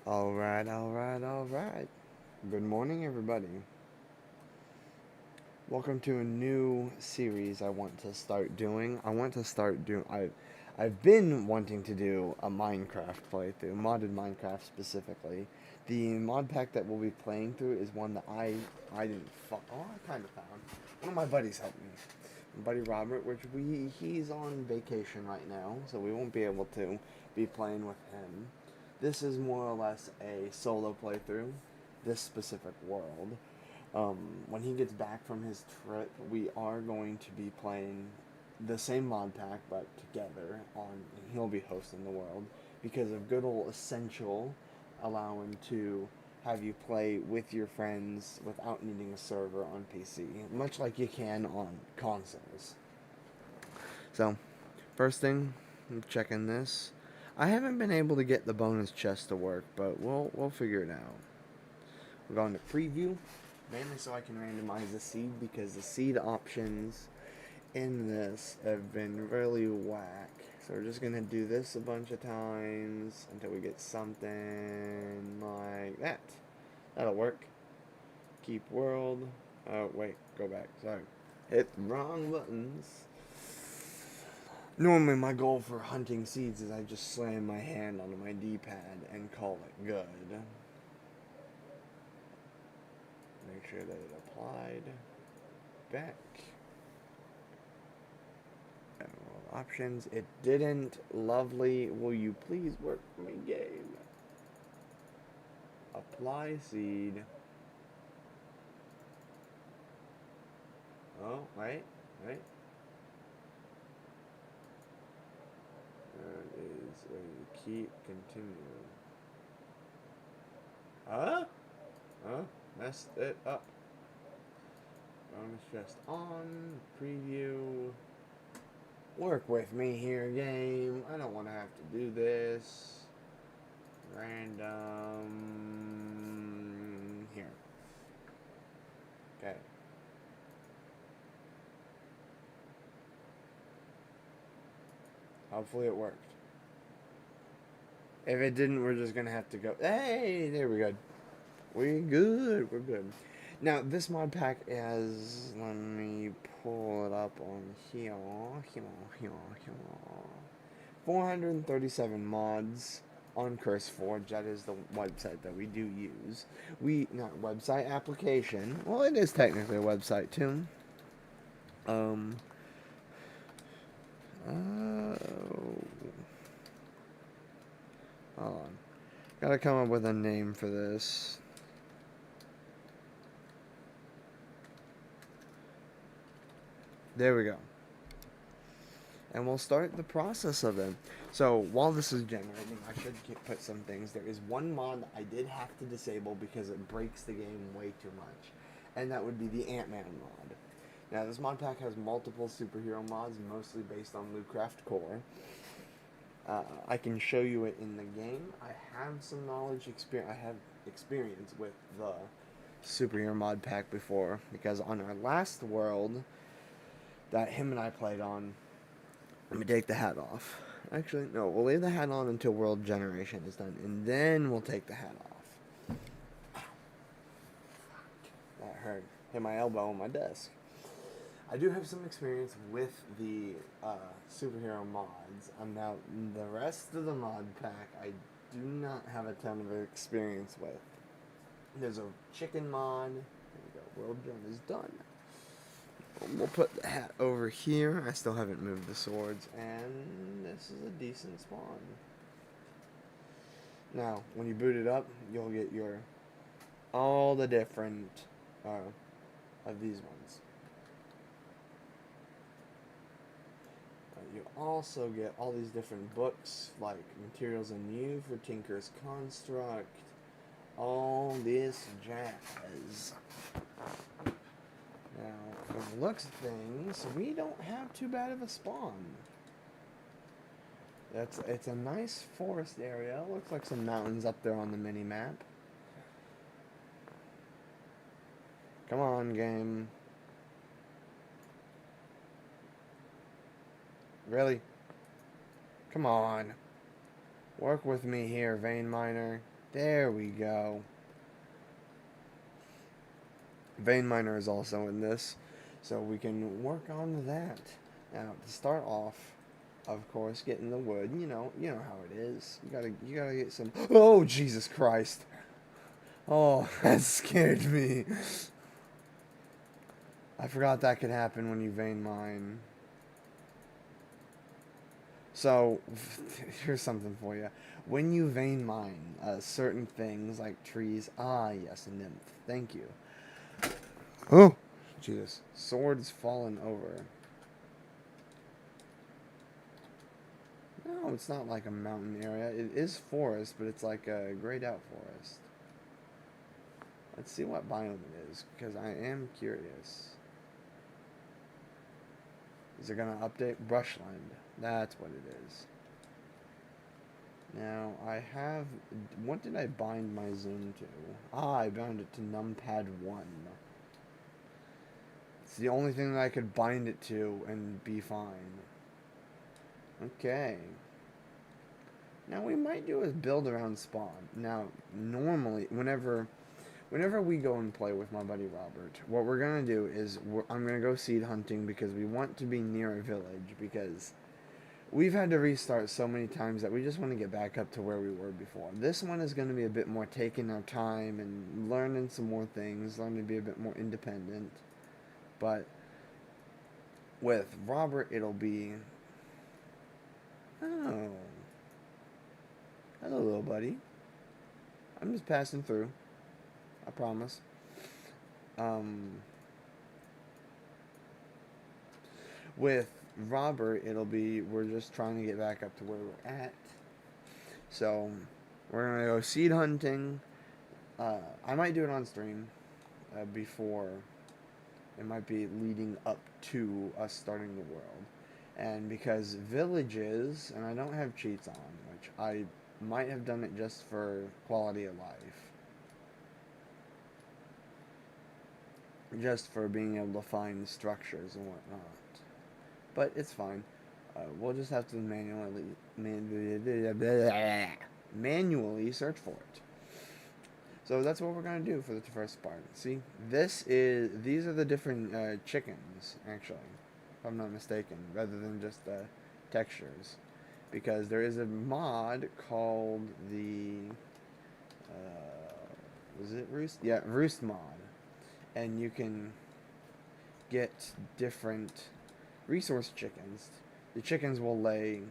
Alright. Good morning, everybody. Welcome to a new series I want to start doing. I've been wanting to do a Minecraft playthrough, modded Minecraft specifically. The mod pack that we'll be playing through is one that I didn't fuck. Oh, I kind of found. One of my buddies helped me. My buddy Robert, he's on vacation right now, so we won't be able to be playing with him. This is more or less a solo playthrough, this specific world. When he gets back from his trip, we are going to be playing the same mod pack, but together on. He'll be hosting the world because of good old essential, allowing to have you play with your friends without needing a server on PC, much like you can on consoles. So, first thing, I'm checking this. I haven't been able to get the bonus chest to work, but we'll figure it out. We're going to preview, mainly so I can randomize the seed because the seed options in this have been really whack. So we're just gonna do this a bunch of times until we get something like that. That'll work. Keep world. Oh wait, go back. Sorry. Hit wrong buttons. Normally my goal for hunting seeds is I just slam my hand onto my D-pad and call it good. Make sure that it applied. Back. Options. It didn't. Lovely. Will you please work for me, game? Apply seed. Oh, wait. That is a keep continue. Huh? Messed it up. Bonus just on. Preview. Work with me here, game. I don't want to have to do this. Random. Here. Okay. Hopefully it worked. If it didn't, we're just gonna have to go. Hey, there we go. We're good. Now, this mod pack is. Let me pull it up on here. 437 mods on CurseForge. That is the website that we do use. Not website, application. Well, it is technically a website too. Um. Oh. Hold on. Gotta come up with a name for this. There we go. And we'll start the process of it. So while this is generating, I should put some things. There is one mod that I did have to disable because it breaks the game way too much, and that would be the Ant-Man mod. Now this mod pack has multiple superhero mods, mostly based on Lootcraft Core. I can show you it in the game. I have some I have experience with the superhero mod pack before because on our last world that him and I played on, let me take the hat off. Actually, no, we'll leave the hat on until world generation is done, and then we'll take the hat off. That hurt. Hit my elbow on my desk. I do have some experience with the superhero mods. Now, the rest of the mod pack, I do not have a ton of experience with. There's a chicken mod. There we go. World gen is done. We'll put the hat over here. I still haven't moved the swords, and this is a decent spawn. Now, when you boot it up, you'll get all the different of these ones. You also get all these different books, like Materials Anew for Tinker's Construct, all this jazz. Now, from the looks of things, we don't have too bad of a spawn. It's a nice forest area. Looks like some mountains up there on the mini map. Come on, game. Really? Come on. Work with me here, Vein Miner. There we go. Vein miner is also in this, so we can work on that. Now, to start off, of course, getting the wood. You know how it is. You gotta get some. Oh, Jesus Christ! Oh, that scared me. I forgot that could happen when you vein mine. So, here's something for you. When you vein mine, certain things like trees. Ah, yes, a nymph. Thank you. Oh, Jesus. Sword's fallen over. No, it's not like a mountain area. It is forest, but it's like a grayed out forest. Let's see what biome it is, because I am curious. Is it going to update? Brushland. That's what it is. Now, I have... What did I bind my zoom to? Ah, I bound it to numpad 1. It's the only thing that I could bind it to and be fine. Okay. Now, we might do a build around spawn. Now, normally, whenever we go and play with my buddy Robert, what we're going to do is I'm going to go seed hunting because we want to be near a village, because we've had to restart so many times that we just want to get back up to where we were before. This one is going to be a bit more taking our time and learning some more things, learning to be a bit more independent. But with Robert, it'll be... Oh. Hello, little buddy. I'm just passing through. I promise. With Robert, it'll be, we're just trying to get back up to where we're at. So, we're going to go seed hunting. I might do it on stream before. It might be leading up to us starting the world. And because villages, and I don't have cheats on, which I might have done it just for quality of life. Just for being able to find structures and whatnot. But it's fine. We'll just have to manually search for it. So that's what we're gonna do for the first part. See, these are the different chickens, actually, if I'm not mistaken, rather than just textures, because there is a mod called the was it Roost? Yeah, Roost mod, and you can get different resource chickens. The chickens will lay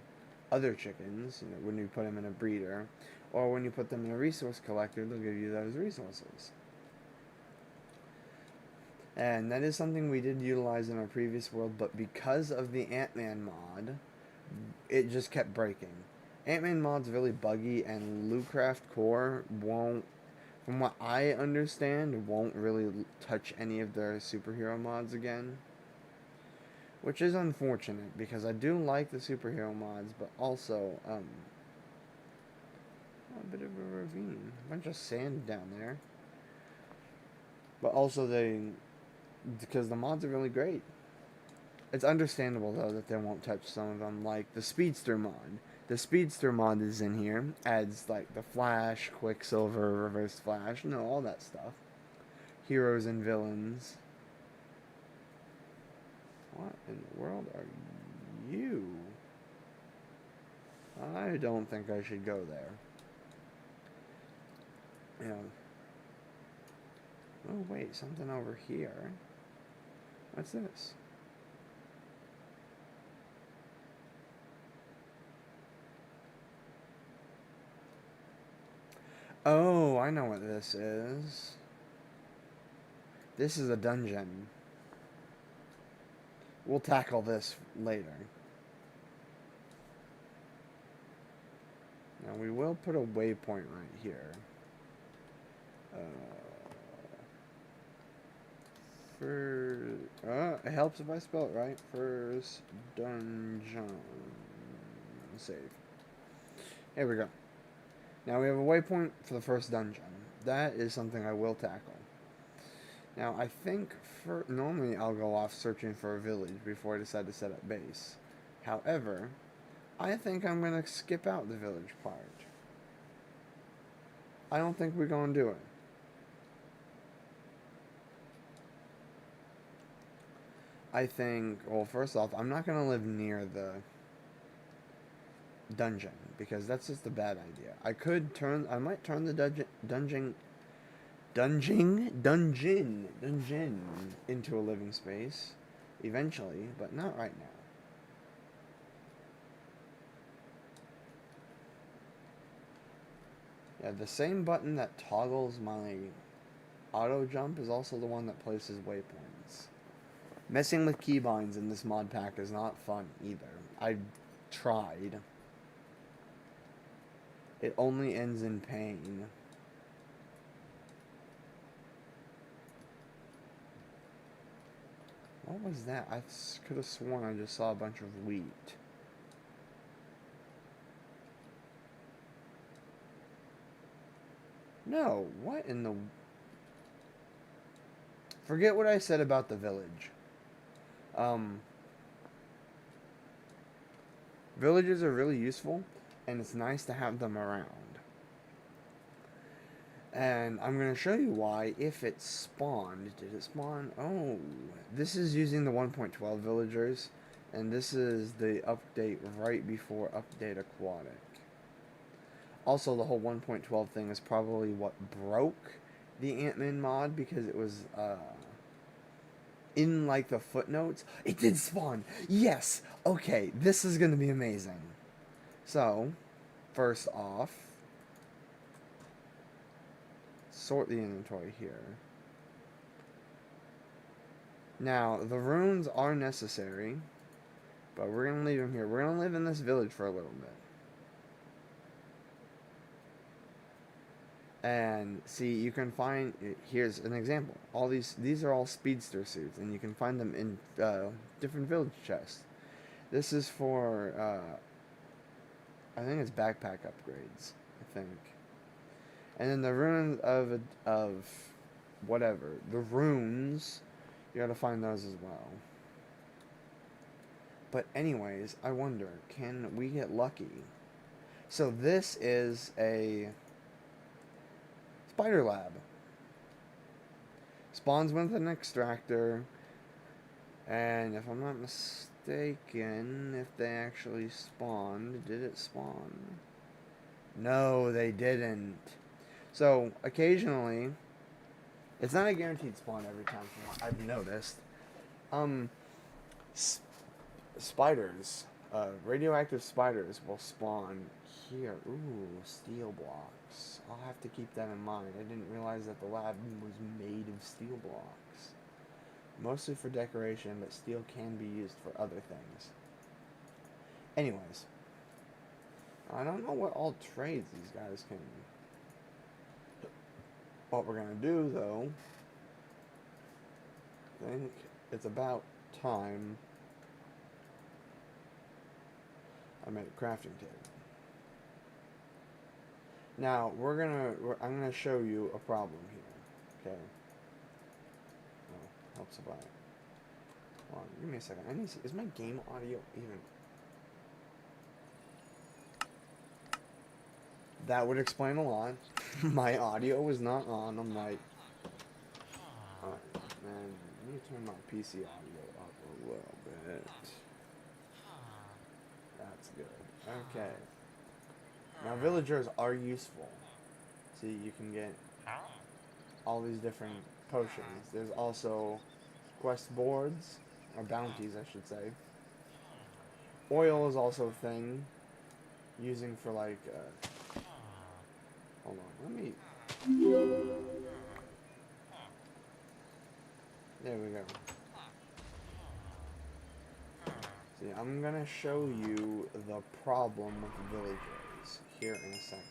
other chickens, when you put them in a breeder, or when you put them in a resource collector, they'll give you those resources. And that is something we did utilize in our previous world, but because of the Ant-Man mod, it just kept breaking. Ant-Man mod's really buggy, and Lootcraft Core won't, from what I understand, won't really touch any of their superhero mods again. Which is unfortunate, because I do like the superhero mods, but also, a bit of a ravine. A bunch of sand down there. But also because the mods are really great. It's understandable, though, that they won't touch some of them, like the Speedster mod. The Speedster mod is in here, adds, like, the Flash, Quicksilver, Reverse Flash, all that stuff. Heroes and villains. What in the world are you? I don't think I should go there. Oh, wait, something over here. What's this? Oh, I know what this is. This is a dungeon. We'll tackle this later. Now, we will put a waypoint right here. It helps if I spell it right. First dungeon. Save. Here we go. Now we have a waypoint for the first dungeon. That is something I will tackle. Now I think normally I'll go off searching for a village before I decide to set up base. However, I think I'm going to skip out the village part. I don't think we're gonna do it. I think, well, first off, I'm not gonna live near the dungeon because that's just a bad idea. I might turn the dungeon into a living space eventually, but not right now. Yeah, the same button that toggles my auto jump is also the one that places waypoints. Messing with keybinds in this mod pack is not fun either. I tried. It only ends in pain. What was that? I could have sworn I just saw a bunch of wheat. No, what in the... Forget what I said about the village. Villages are really useful, and it's nice to have them around. And I'm going to show you why if it spawned. Did it spawn? Oh, this is using the 1.12 villagers, and this is the update right before Update Aquatic. Also, the whole 1.12 thing is probably what broke the Ant-Man mod, because it was, in, like, the footnotes. It did spawn! Yes! Okay, this is gonna be amazing. So, first off, sort the inventory here. Now, the runes are necessary, but we're gonna leave them here. We're gonna live in this village for a little bit. And see, you can find, here's an example. All these are all speedster suits, and you can find them in different village chests. This is for, I think it's backpack upgrades, I think. And then the runes of whatever, the runes, you gotta find those as well. But anyways, I wonder, can we get lucky? So this is a spider lab. Spawns with an extractor, and if I'm not mistaken, if they actually spawned, did it spawn? No, they didn't. So occasionally, it's not a guaranteed spawn every time from what I've noticed. Spiders, radioactive spiders will spawn here. Ooh, steel blocks. I'll have to keep that in mind. I didn't realize that the lab was made of steel blocks. Mostly for decoration, but steel can be used for other things. Anyways, I don't know what all trades these guys can... What we're gonna do, though, I think it's about time I made a crafting table. Now, I'm gonna show you a problem here, okay? Oh, helps if I... Hold on, give me a second. I need to see, is my game audio even... That would explain a lot. My audio was not on. I'm like... Alright, man, let me turn my PC audio up a little bit. That's good. Okay. Now, villagers are useful. See, you can get all these different potions. There's also quest boards, or bounties, I should say. Oil is also a thing, using for, like, hold on, let me... There we go. See, I'm gonna show you the problem with villagers here in a second.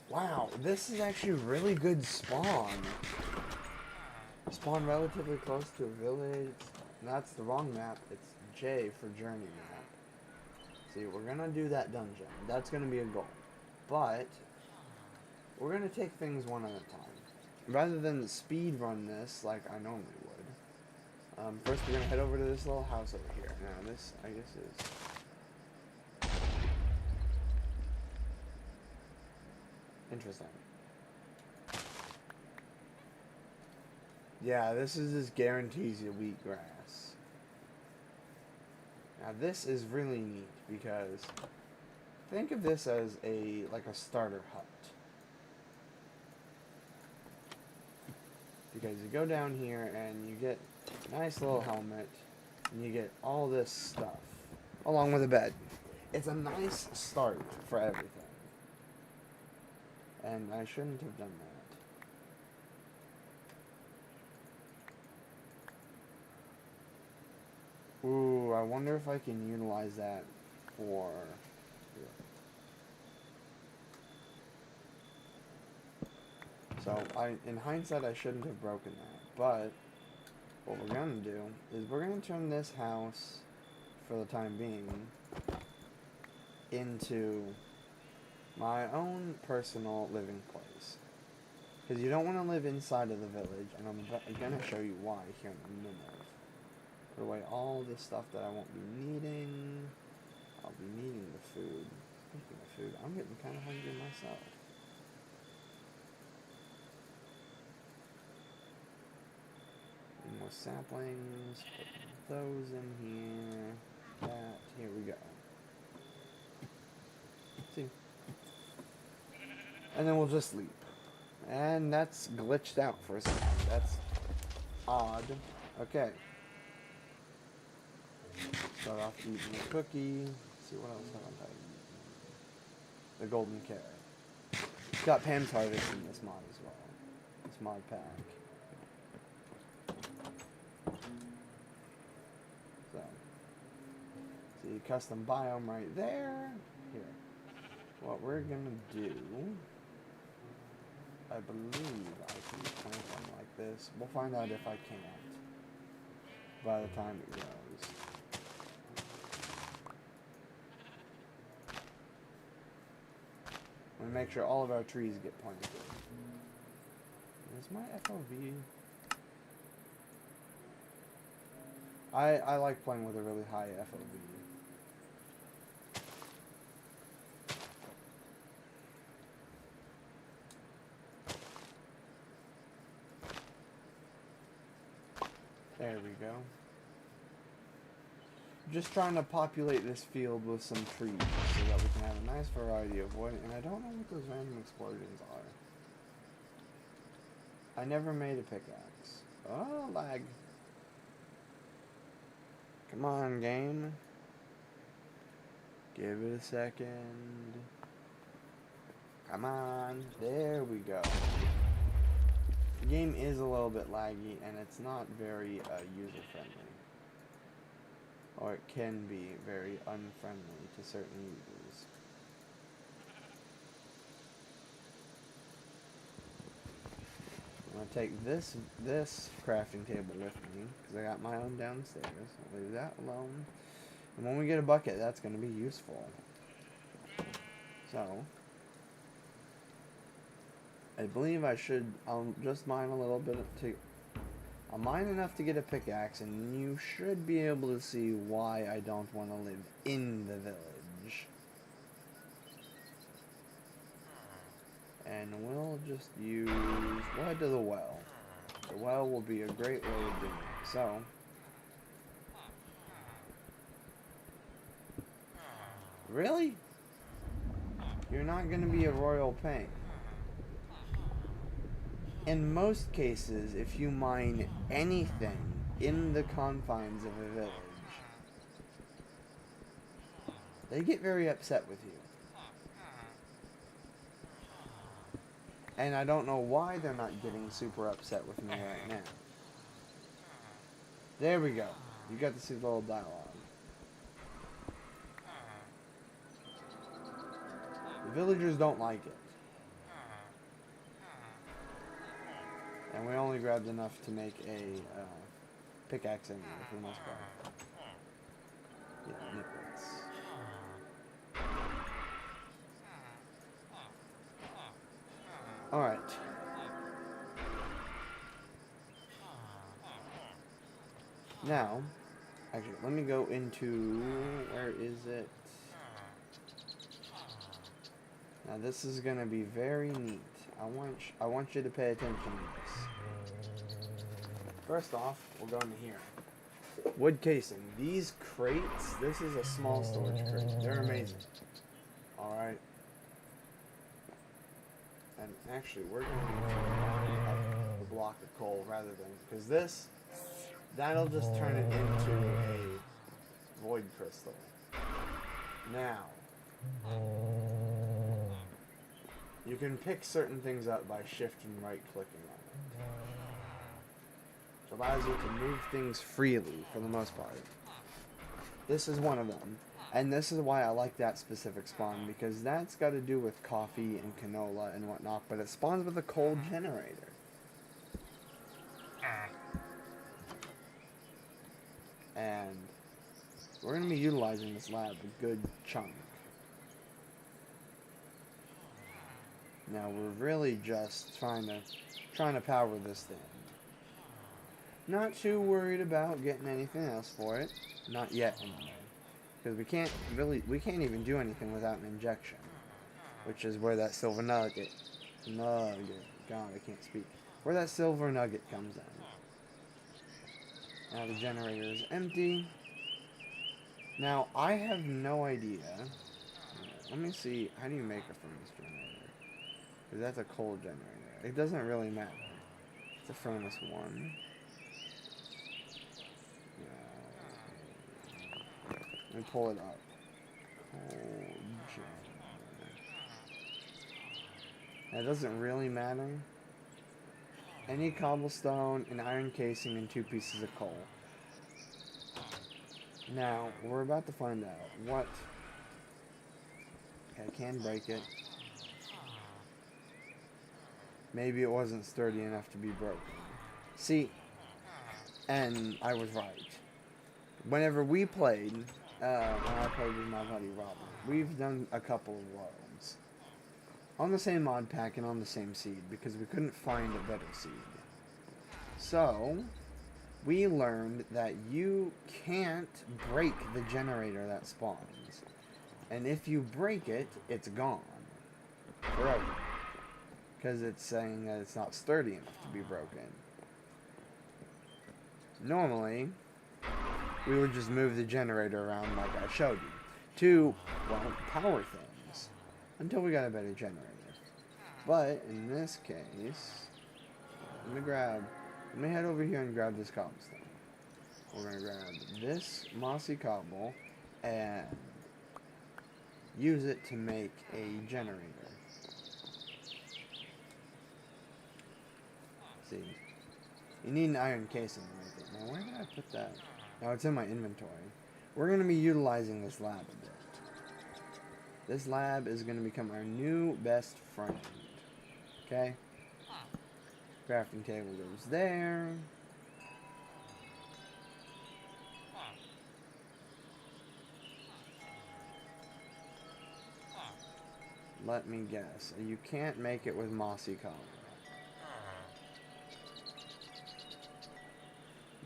Wow, this is actually really good spawn. Spawn relatively close to a village. That's the wrong map. It's J for journey map. See, we're gonna do that dungeon. That's gonna be a goal. But we're gonna take things one at a time. Rather than speed run this like I normally would. First we're gonna head over to this little house over here. Now this, I guess, is... Interesting. Yeah, this guarantees you wheatgrass. Now this is really neat because think of this as like a starter hut. Because you go down here and you get a nice little helmet and you get all this stuff along with a bed. It's a nice start for everything. And I shouldn't have done that. Ooh, I wonder if I can utilize that for... So, in hindsight, I shouldn't have broken that. But, what we're going to do is we're going to turn this house, for the time being, into my own personal living place. Because you don't want to live inside of the village, and I'm going to show you why here in a minute. Put away all the stuff that I won't be needing. I'll be needing the food. Speaking of food, I'm getting kind of hungry myself. More saplings, put those in here, here we go. See? And then we'll just sleep. And that's glitched out for a second. That's odd. Okay. Start off eating a cookie. Let's see what else haven't I eaten. The golden carrot. Got Pam's Harvest in this mod as well. This mod pack. See, custom biome right there. Here. What we're gonna do, I believe I can plant them like this. We'll find out if I can't by the time it grows. I'm gonna make sure all of our trees get planted. Is my FOV? I like playing with a really high FOV. There we go. Just trying to populate this field with some trees so that we can have a nice variety of wood. And I don't know what those random explosions are. I never made a pickaxe. Oh, lag. Come on, game. Give it a second. Come on. There we go. The game is a little bit laggy, and it's not very user-friendly. Or it can be very unfriendly to certain users. I'm going to take this crafting table with me, because I got my own downstairs. I'll leave that alone. And when we get a bucket, that's going to be useful. So, I believe I'll just mine a little bit I'll mine enough to get a pickaxe, and you should be able to see why I don't want to live in the village. And we'll just use wood to the well. The well will be a great way of doing it. So, really? You're not going to be a royal pain. In most cases, if you mine anything in the confines of a village, they get very upset with you. And I don't know why they're not getting super upset with me right now. There we go. You got to see the little dialogue. The villagers don't like it. And we only grabbed enough to make a pickaxe anyway, for the most part. Yeah, nickels. Alright. Now, actually, let me go into, where is it? Now this is gonna be very neat. I want you to pay attention to this. First off, we'll go into here. Wood casing. These crates, this is a small storage crate. They're amazing. Alright. And actually, we're going to be a block of coal rather than... Because this, that'll just turn it into a void crystal. Now, you can pick certain things up by shift and right clicking on it. Which allows you to move things freely for the most part. This is one of them. And this is why I like that specific spawn, because that's got to do with coffee and canola and whatnot, but it spawns with a coal generator. And we're going to be utilizing this lab a good chunk. Now we're really just trying to power this thing. Not too worried about getting anything else for it. Not yet anyway. Because we can't even do anything without an injection. Which is where that silver nugget, God, I can't speak. Where that silver nugget comes in. Now the generator is empty. Now, I have no idea. Let me see, how do you make a furnace generator? Because that's a coal generator. It doesn't really matter. It's a furnace 1. Let me pull it up. Coal generator. That doesn't really matter. Any cobblestone, an iron casing, and 2 pieces of coal. Now, we're about to find out what... Okay, I can break it. Maybe it wasn't sturdy enough to be broken. See, and I was right. Whenever we played, when I played with my buddy Robert, we've done a couple of worlds. On the same mod pack and on the same seed, because we couldn't find a better seed. So, we learned that you can't break the generator that spawns. And if you break it, it's gone. Forever. Because it's saying that it's not sturdy enough to be broken. Normally, we would just move the generator around like I showed you. To, well, power things. Until we got a better generator. But, in this case, let me head over here and grab this cobblestone. We're going to grab this mossy cobble and use it to make a generator. See, you need an iron casing to make it. Now, where did I put that? Now, it's in my inventory. We're going to be utilizing this lab a bit. This lab is going to become our new best friend. Okay? Crafting table goes there. Let me guess. You can't make it with mossy cobble.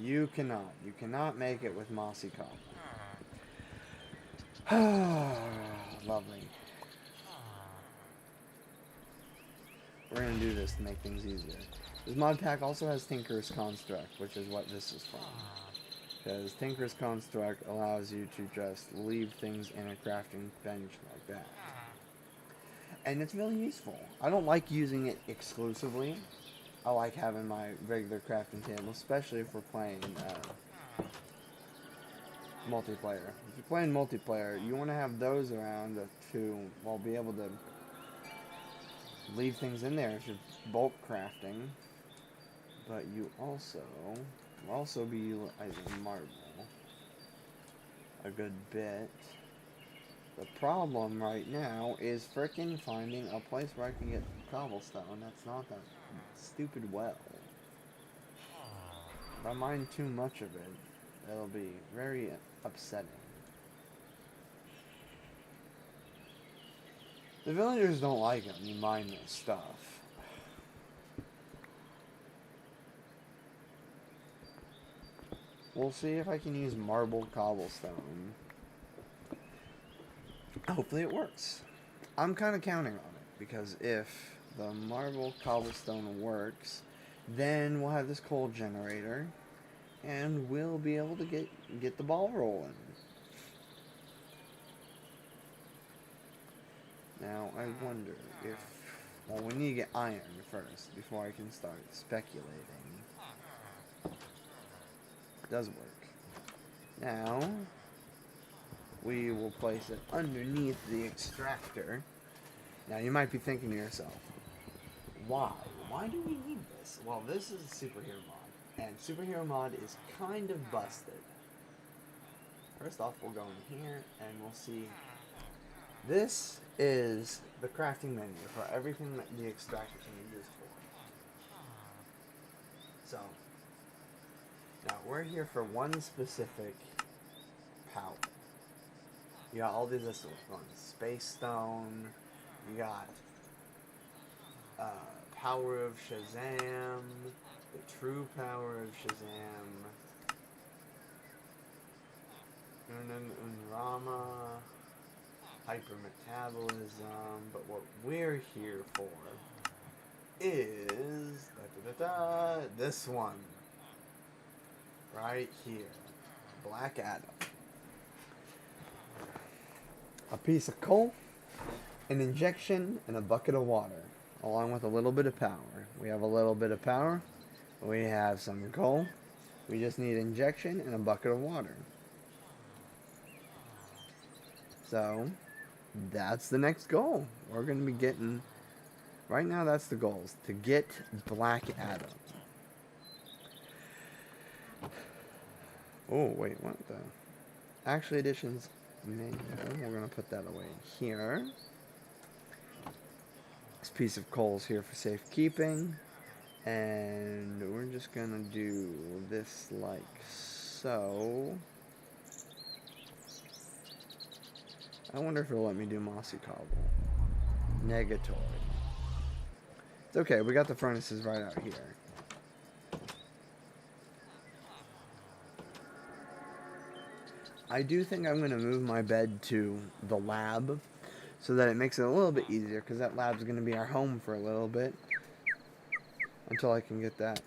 You cannot. You cannot make it with mossy cobble. Lovely. We're going to do this to make things easier. This mod pack also has Tinker's Construct, which is what this is from. Because Tinker's Construct allows you to just leave things in a crafting bench like that. And it's really useful. I don't like using it exclusively. I like having my regular crafting table, especially if we're playing multiplayer. If you're playing multiplayer, you want to have those around to, well, be able to leave things in there if you're bulk crafting. But you will also be utilizing marble a good bit. The problem right now is frickin' finding a place where I can get cobblestone that's not that stupid well. If I mine too much of it, it'll be very upsetting. The villagers don't like it when you mine their stuff. We'll see if I can use marble cobblestone. Hopefully it works. I'm kind of counting on it. because if the marble cobblestone works, then we'll have this coal generator, and we'll be able to get the ball rolling. Now, I wonder if... Well, we need to get iron first before I can start speculating. It does work. Now, we will place it underneath the extractor. Now, you might be thinking to yourself, why? Why do we need this? Well, this is a superhero mod, and superhero mod is kind of busted. First off, we'll go in here, and we'll see... This is the crafting menu for everything that the extractor can be used for. So, now we're here for one specific power. You got all these listed ones. Space Stone, you got Power of Shazam, the True Power of Shazam, Unrama, Hypermetabolism, but what we're here for is this one right here, Black Adam. A piece of coal, an injection, and a bucket of water, along with a little bit of power. We have a little bit of power, we have some coal, we just need injection and a bucket of water. So, that's the next goal. We're going to be getting... Right now, that's the goals. To get Black Adam. Oh, wait, what the... Actually, Editions menu. We're going to put that away here. This piece of coal is here for safekeeping. And we're just going to do this like so. I wonder if it'll let me do mossy cobble. Negatory. It's okay, we got the furnaces right out here. I do think I'm going to move my bed to the lab so that it makes it a little bit easier, because that lab's going to be our home for a little bit until I can get that.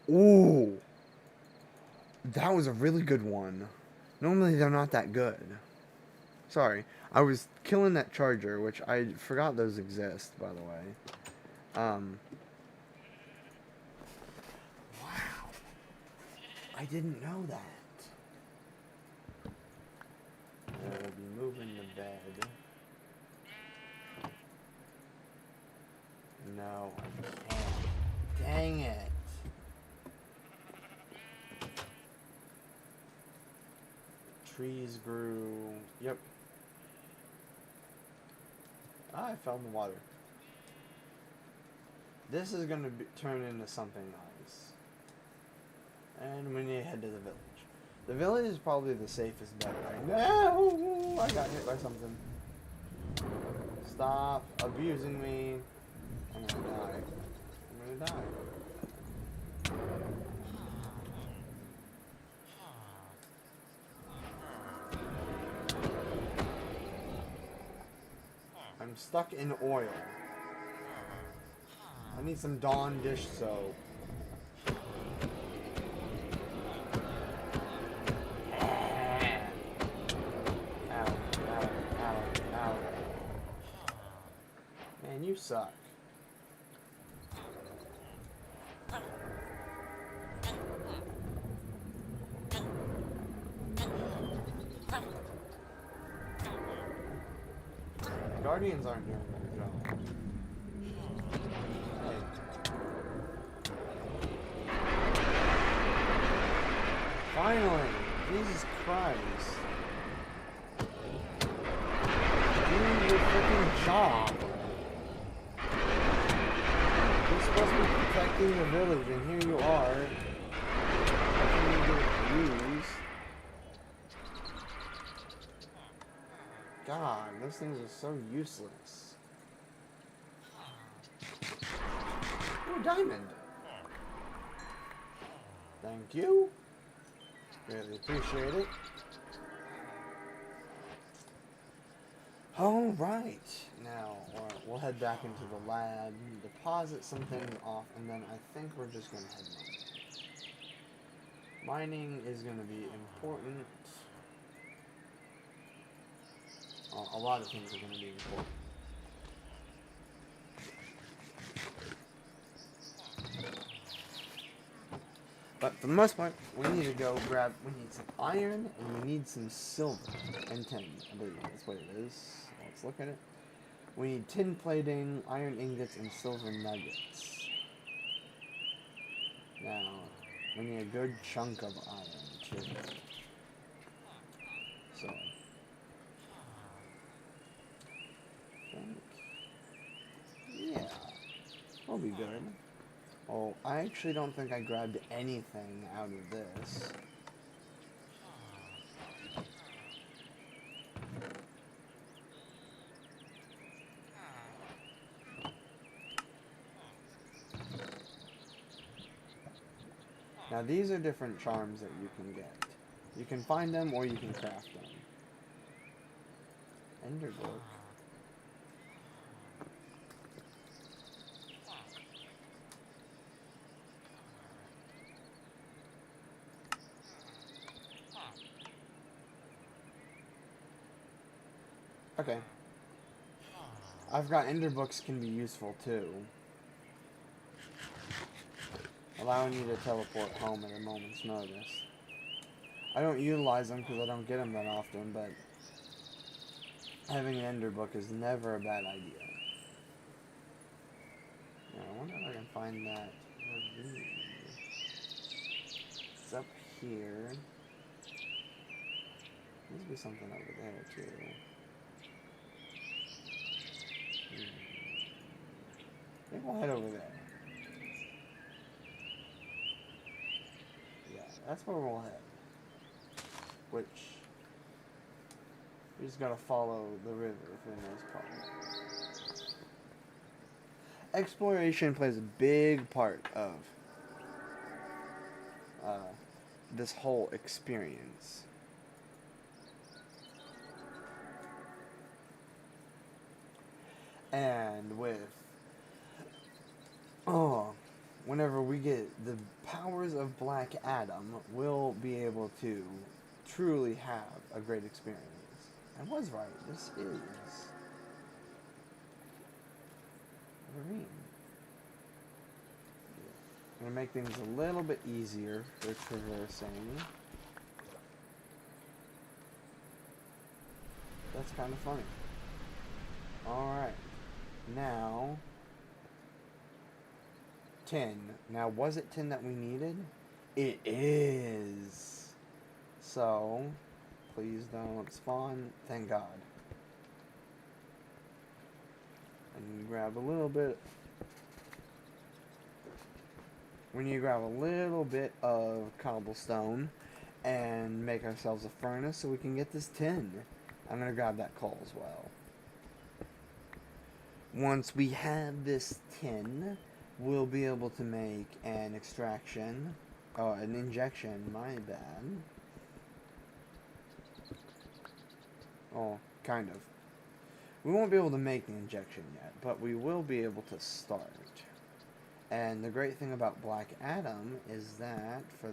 Ooh, that was a really good one. Normally they're not that good. Sorry, I was killing that charger, which I forgot those exist, by the way. Wow. I didn't know that. We'll be moving the bed. No, I can't. Dang it. Trees grew. Yep. Ah, I fell in the water. This is going to turn into something nice. And we need to head to the village. The village is probably the safest bet right now. No! I got hit by something. Stop abusing me. I'm going to die. I'm going to die. I'm stuck in oil. I need some Dawn dish soap. Ow, ow, ow, ow. Man, you suck. Guardians aren't doing their job. Hey. Finally! Jesus Christ. Do your freaking job. You're supposed to be protecting the village, and here you are. How can you get used? God, those things are so useless. Ooh, diamond. Thank you. Really appreciate it. Alright. Now, we'll head back into the lab, deposit some things off, and then I think we're just going to head mining. Mining is going to be important. A lot of things are going to be important. But for the most part, we need to go grab, we need some iron, and we need some silver, and tin, I believe that's what it is. Let's look at it. We need tin plating, iron ingots, and silver nuggets. Now, we need a good chunk of iron, too. So, yeah, we'll be good. Oh, I actually don't think I grabbed anything out of this. Now, these are different charms that you can get. You can find them or you can craft them. Enderbook. Okay. I've got ender books can be useful too. Allowing you to teleport home at a moment's notice. I don't utilize them because I don't get them that often, but having an ender book is never a bad idea. Now, I wonder if I can find that ravine. It's up here. Must be something over there too. I think we'll head over there. Yeah, that's where we'll head. Which, we just gotta follow the river for the most part. Exploration plays a big part of this whole experience. And with whenever we get the powers of Black Adam, we'll be able to truly have a great experience. I was right. This is a ravine. I'm gonna make things a little bit easier for traversing. That's kind of funny. Alright. Now, tin. Now, was it tin that we needed? It is. So, please don't spawn. Thank God. And grab a little bit. We need to grab a little bit of cobblestone and make ourselves a furnace so we can get this tin. I'm going to grab that coal as well. Once we have this tin, we'll be able to make an extraction. Oh, an injection, my bad. Oh, kind of. We won't be able to make the injection yet, but we will be able to start. And the great thing about Black Adam is that for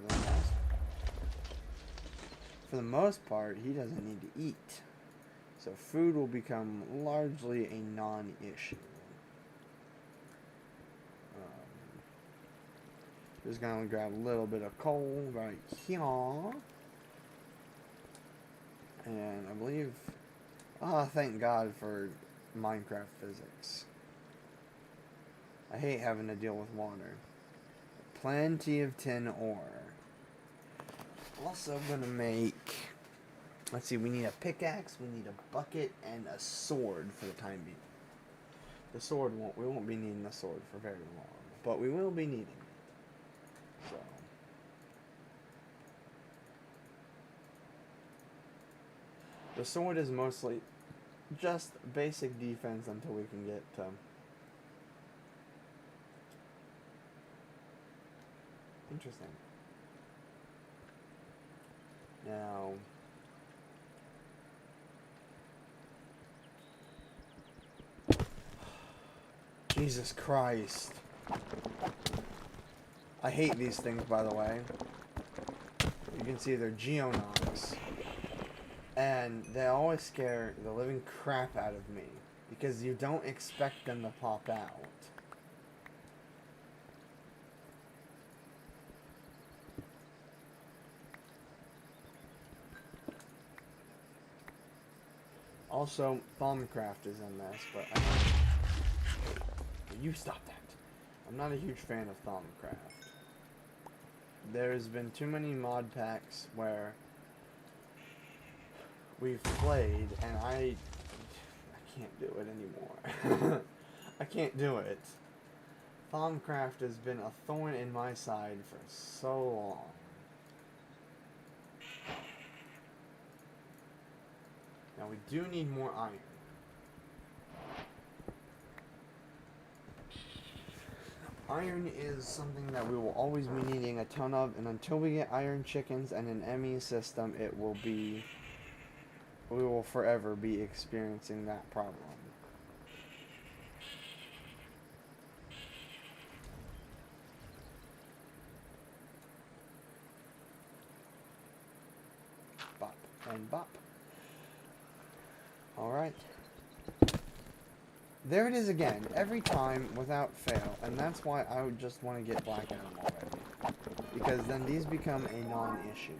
the most part, he doesn't need to eat. So food will become largely a non-issue. Just gonna grab a little bit of coal right here. And I believe... thank God for Minecraft physics. I hate having to deal with water. Plenty of tin ore. Also gonna make... Let's see, we need a pickaxe, we need a bucket, and a sword for the time being. The sword we won't be needing the sword for very long, but we will be needing it. So. The sword is mostly just basic defense until we can get interesting. Now, Jesus Christ. I hate these things, by the way. You can see they're geonox. And they always scare the living crap out of me. Because you don't expect them to pop out. Also, Thaumcraft is in this, but you stop that. I'm not a huge fan of Thaumcraft. There's been too many mod packs where we've played and I can't do it anymore. I can't do it. Thaumcraft has been a thorn in my side for so long. Now we do need more iron. Iron is something that we will always be needing a ton of, and until we get iron chickens and an ME system, we will forever be experiencing that problem. Bop and bop. Alright. There it is again, every time without fail, and that's why I would just want to get Black Adam already. Because then these become a non-issue.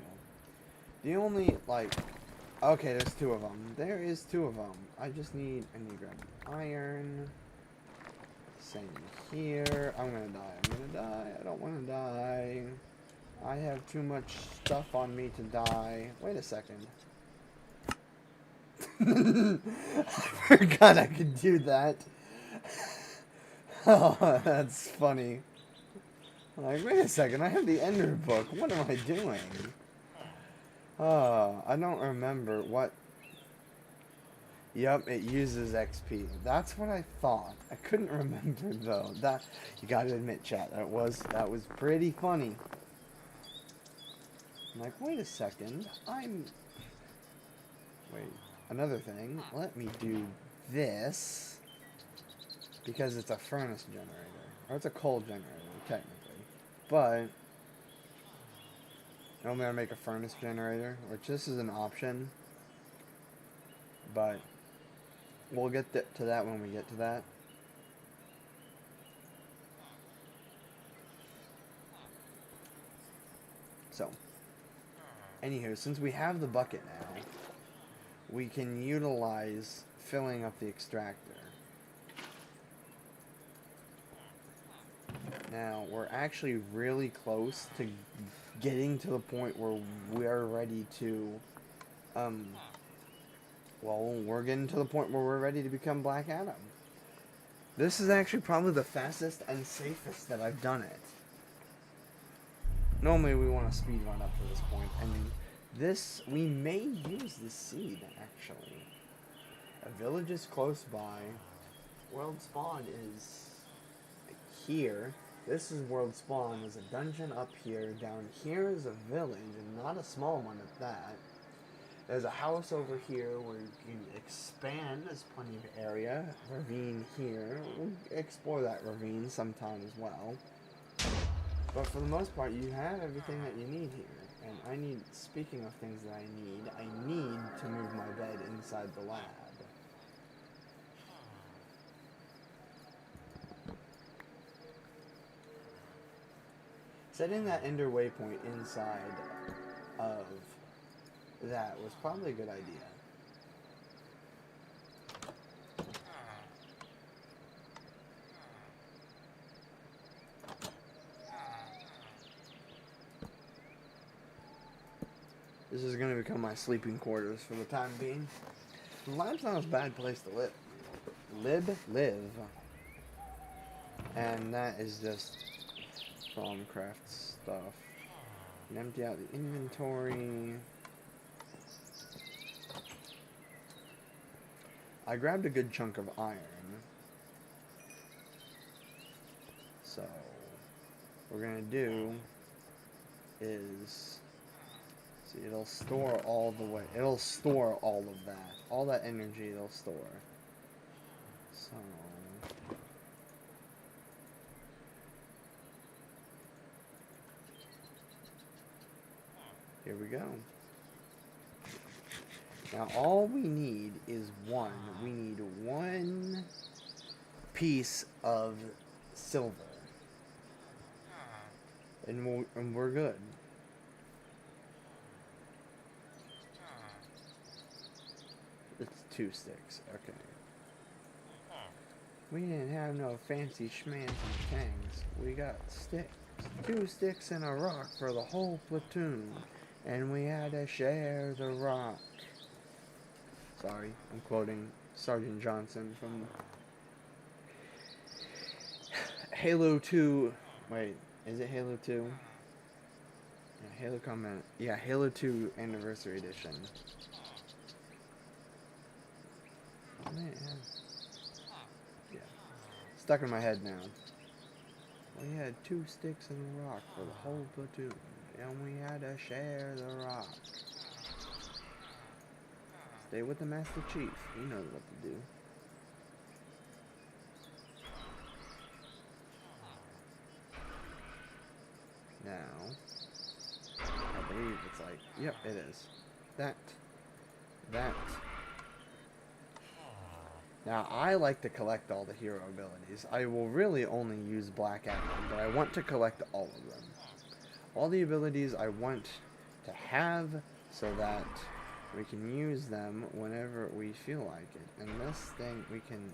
The only, like, okay, there's two of them. There is two of them. I just need to grab iron. Same here. I'm gonna die. I don't want to die. I have too much stuff on me to die. Wait a second. I forgot I could do that. Oh, that's funny. Like, wait a second, I have the Ender book. What am I doing? I don't remember what. Yep, it uses XP. That's what I thought. I couldn't remember though. That, you gotta admit, chat, that was pretty funny. I'm like, wait a second, wait. Another thing, let me do this, because it's a furnace generator, or it's a coal generator, technically, but, I'm going to make a furnace generator, which this is an option, but, we'll get to that when we get to that. So, anywho, since we have the bucket now, we can utilize filling up the extractor. Now, we're actually really close to getting to the point where we're ready to, we're getting to the point where we're ready to become Black Adam. This is actually probably the fastest and safest that I've done it. Normally we want to speed run up to this point, and this, we may use this seed, actually. A village is close by. World spawn is here. This is world spawn. There's a dungeon up here. Down here is a village, and not a small one at that. There's a house over here where you can expand. There's plenty of area. Ravine here. We'll explore that ravine sometime as well. But for the most part, you have everything that you need here. And speaking of things that I need to move my bed inside the lab. Setting that ender waypoint inside of that was probably a good idea. This is going to become my sleeping quarters for the time being. The lab's not a bad place to live. And that is just Thaumcraft stuff. And empty out the inventory. I grabbed a good chunk of iron. So, what we're going to do is See, it'll store all the way. It'll store all of that. All that energy it'll store. So... here we go. Now all we need is one. We need one piece of silver. And we're good. It's 2 sticks. Okay. We didn't have no fancy schmancy things. We got sticks. 2 sticks and a rock for the whole platoon. And we had to share the rock. Sorry, I'm quoting Sergeant Johnson from Halo 2. Wait, is it Halo 2? Yeah, Halo Combat. Yeah, Halo 2 Anniversary Edition. Oh, man. Yeah. Stuck in my head now. We had 2 sticks and a rock for the whole platoon. And we had to share the rock. Stay with the Master Chief. He knows what to do. Now, I believe it's like, yep, it is. That. Now, I like to collect all the hero abilities. I will really only use Black Adam, but I want to collect all of them. All the abilities I want to have so that we can use them whenever we feel like it. And this thing, we can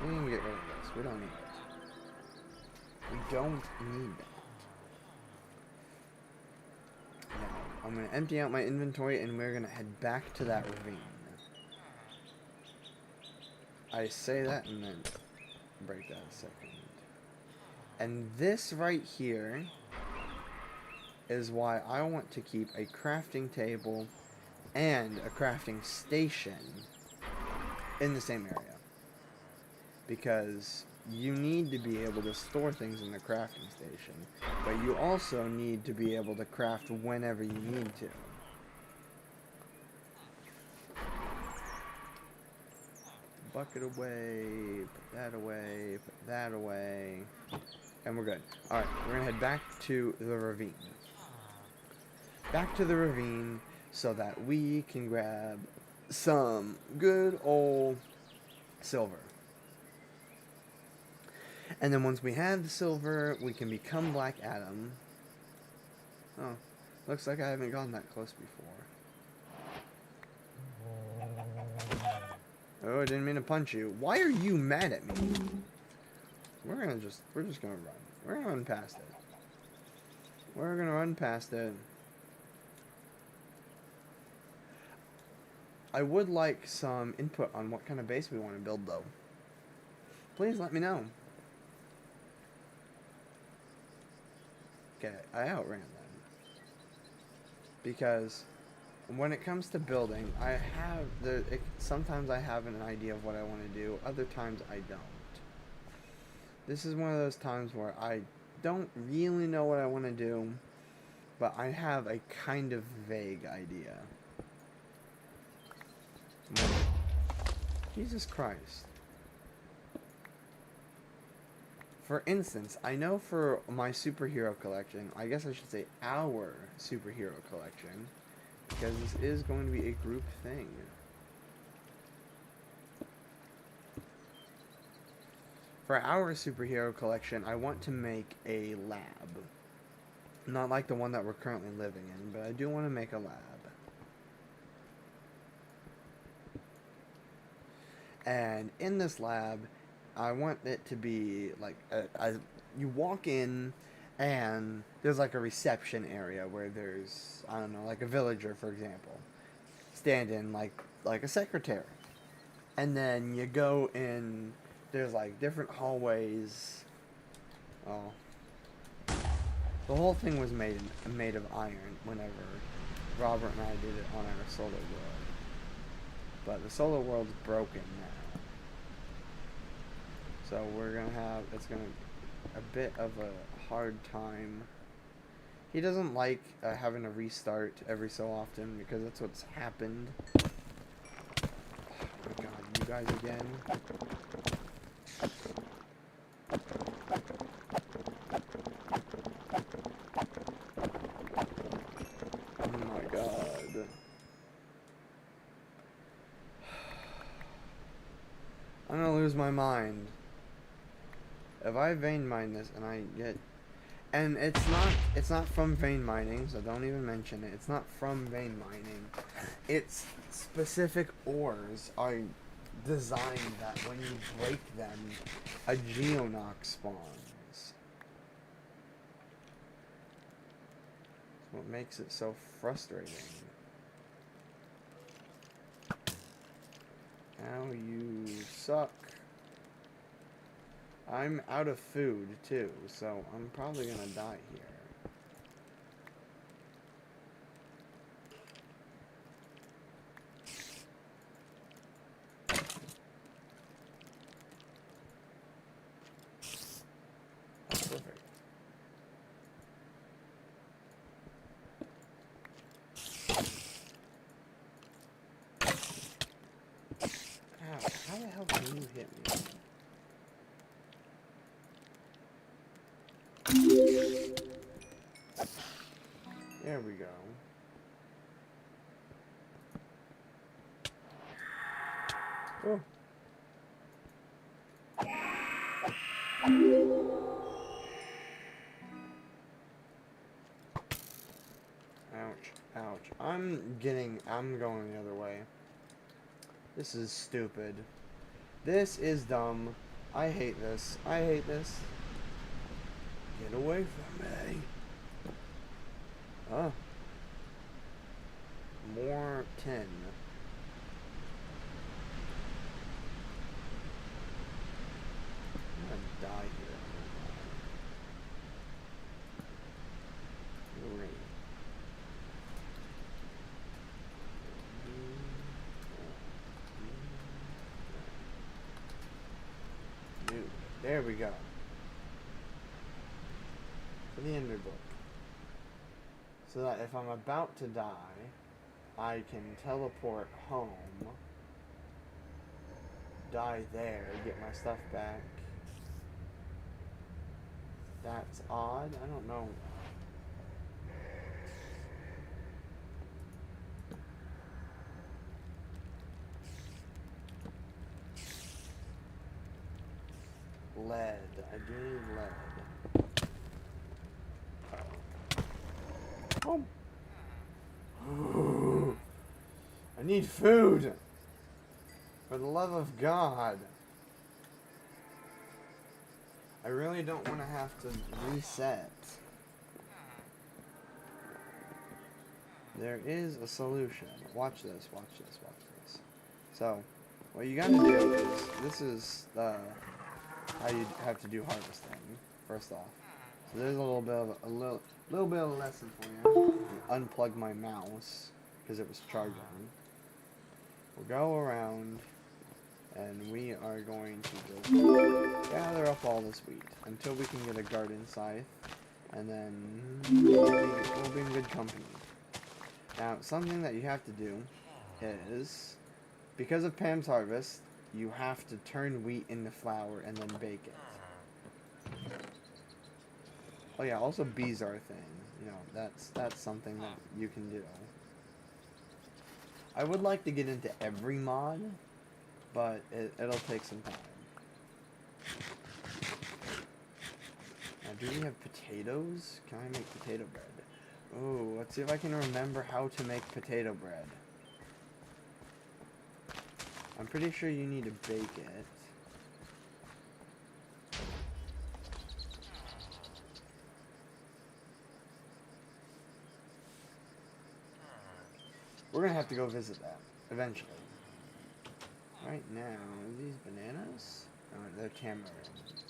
get rid of this. We don't need it. We don't need that. Now, I'm going to empty out my inventory and we're going to head back to that ravine. I say that and then break that a second. And this right here is why I want to keep a crafting table and a crafting station in the same area. Because you need to be able to store things in the crafting station, but you also need to be able to craft whenever you need to. Bucket away, put that away, put that away, and we're good. Alright, we're gonna head back to the ravine. Back to the ravine so that we can grab some good old silver. And then once we have the silver, we can become Black Adam. Oh, looks like I haven't gone that close before. Oh, I didn't mean to punch you. Why are you mad at me? We're just gonna run. We're gonna run past it. We're gonna run past it. I would like some input on what kind of base we want to build, though. Please let me know. Okay, I outran them. Because when it comes to building, sometimes I have an idea of what I want to do, other times I don't. This is one of those times where I don't really know what I want to do, but I have a kind of vague idea. Jesus Christ. For instance, I know for my superhero collection, I guess I should say our superhero collection, because this is going to be a group thing. For our superhero collection, I want to make a lab. Not like the one that we're currently living in, but I do want to make a lab. And in this lab, I want it to be like you walk in and there's like a reception area where there's, I don't know, like a villager, for example, standing like a secretary. And then you go in, there's like different hallways. Oh. The whole thing was made of iron whenever Robert and I did it on our solar world. But the solar world's broken now. So we're gonna have, it's gonna a bit of a hard time He doesn't like having to restart every so often because that's what's happened. Oh my god, you guys again. Oh my god. I'm gonna lose my mind. If I vein mine this and I get... And it's not from vein mining, so don't even mention it. It's not from vein mining. It's specific ores are designed that when you break them, a geonox spawns. That's what makes it so frustrating. Now you suck. I'm out of food too, so I'm probably gonna die here. That's perfect. Ow, how the hell can you hit me? There we go. Oh. Ouch, ouch. I'm going the other way. This is stupid. This is dumb. I hate this. I hate this. Get away from me. Oh. More tin. I'm gonna die here. Green. Dude, there we go. For the Ender Book. So that if I'm about to die, I can teleport home, die there, get my stuff back. That's odd. I don't know. Lead. I do need lead. Oh. I need food. For the love of God. I really don't want to have to reset. There is a solution. Watch this, watch this, watch this. So, what you gotta do is, this is how you have to do harvesting, first off. So there's a little bit of a lesson for you. Unplug my mouse, because it was charging. We'll go around, and we are going to just gather up all this wheat until we can get a garden scythe, and then we'll be in good company. Now, something that you have to do is, because of Pam's Harvest, you have to turn wheat into flour and then bake it. Oh yeah, also bees are a thing. You know, that's something that you can do. I would like to get into every mod, but it'll take some time. Now, do we have potatoes? Can I make potato bread? Oh, let's see if I can remember how to make potato bread. I'm pretty sure you need to bake it. We're gonna have to go visit that eventually. Right now, are these bananas? Oh, they're tamarinds.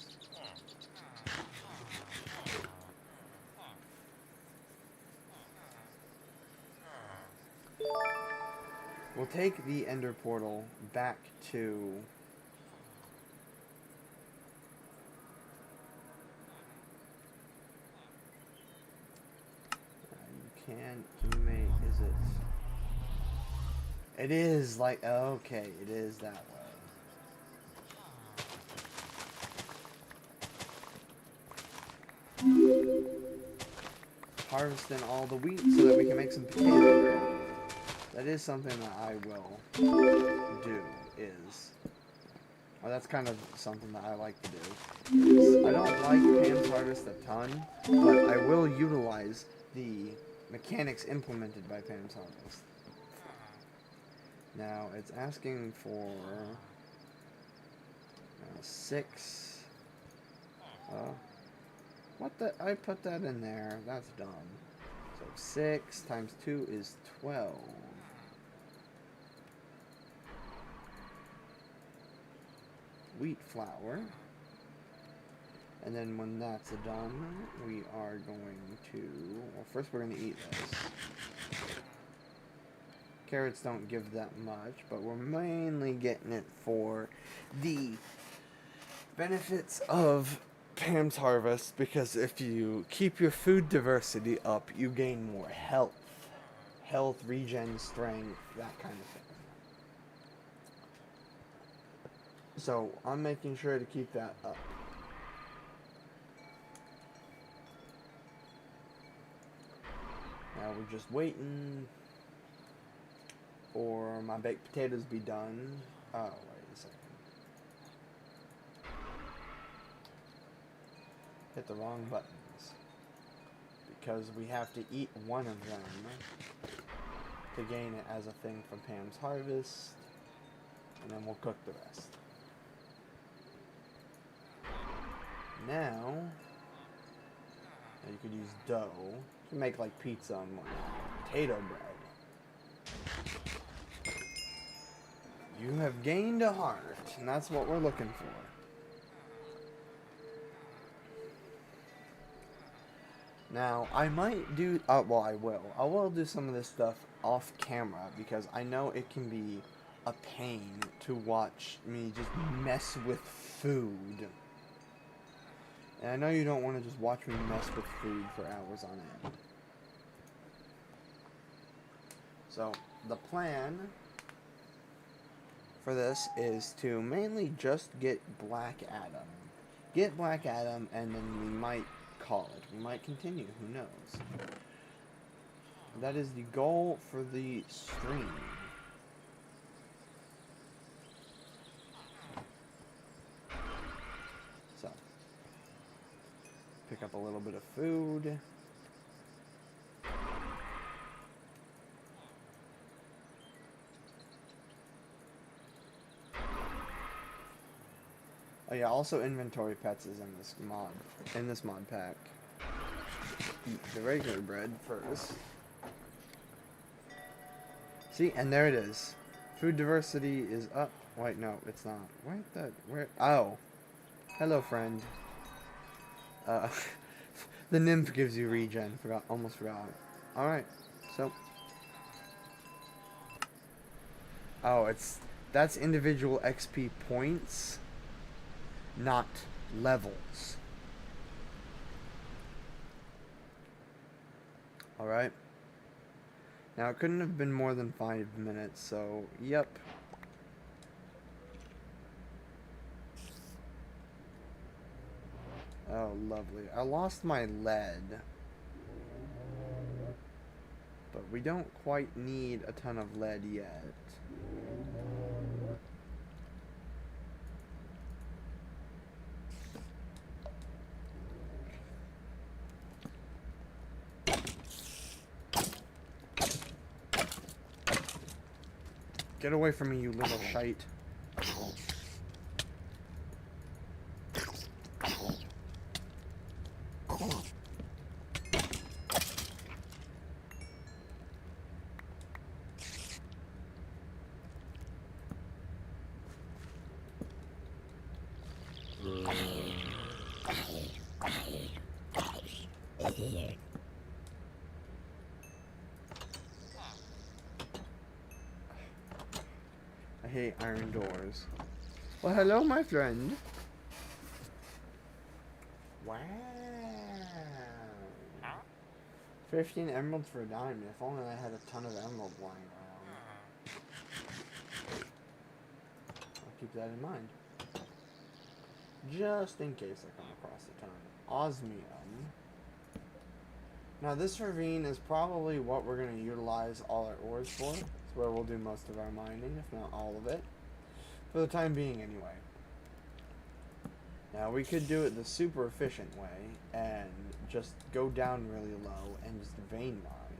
We'll take the ender portal back to... Can you make, is it is like, okay, it is that way. Harvesting all the wheat so that we can make some potato bread. That is something that I will do, well, that's kind of something that I like to do. I don't like Pam's Harvest a ton, but I will utilize the mechanics implemented by Pam's Harvest. Now, it's asking for 6. What the? I put that in there. That's dumb. So 6 times 2 is 12. Wheat flour. And then when that's done, we are going to... Well, first we're going to eat this. Carrots don't give that much, but we're mainly getting it for the benefits of Pam's Harvest, because if you keep your food diversity up, you gain more health. Health, regen, strength, that kind of thing. So, I'm making sure to keep that up. Now we're just waiting for my baked potatoes to be done. Oh, wait a second. Hit the wrong buttons. Because we have to eat one of them to gain it as a thing from Pam's Harvest. And then we'll cook the rest. Now, you could use dough to make like pizza and potato bread. You have gained a heart, and that's what we're looking for. Now, I might do, well, I will do some of this stuff off camera, because I know it can be a pain to watch me just mess with food. And I know you don't want to just watch me mess with food for hours on end. So, the plan for this is to mainly just get Black Adam. Get Black Adam, and then we might call it. We might continue, who knows. That is the goal for the stream. So, pick up a little bit of food. Oh yeah, also inventory pets is in this mod pack. Eat the regular bread first. See, and there it is. Food diversity is up. Wait, no, it's not. Where? Oh. Hello, friend. The nymph gives you regen. Almost forgot. Alright, so. Oh, that's individual XP points, not levels. Alright. Now, it couldn't have been more than 5 minutes, so, yep. Oh, lovely. I lost my lead. But we don't quite need a ton of lead yet. Get away from me, you little shite. I hate iron doors. Well, hello, my friend. Wow. 15 emeralds for a diamond. If only I had a ton of emeralds lying around. I'll keep that in mind. Just in case I come across a ton. Osmium. Now this ravine is probably what we're going to utilize all our ores for. It's where we'll do most of our mining, if not all of it. For the time being, anyway. Now we could do it the super efficient way and just go down really low and just vein mine.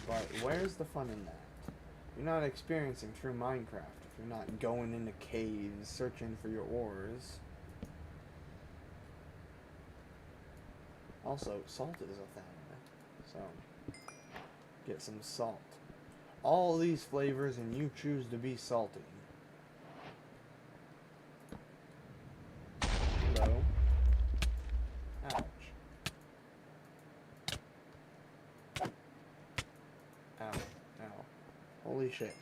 But where's the fun in that? You're not experiencing true Minecraft if you're not going into caves searching for your ores. Also, salt is a thing, so get some salt. All these flavors and you choose to be salty. Hello. Ouch. Ow. Ow. Holy shit.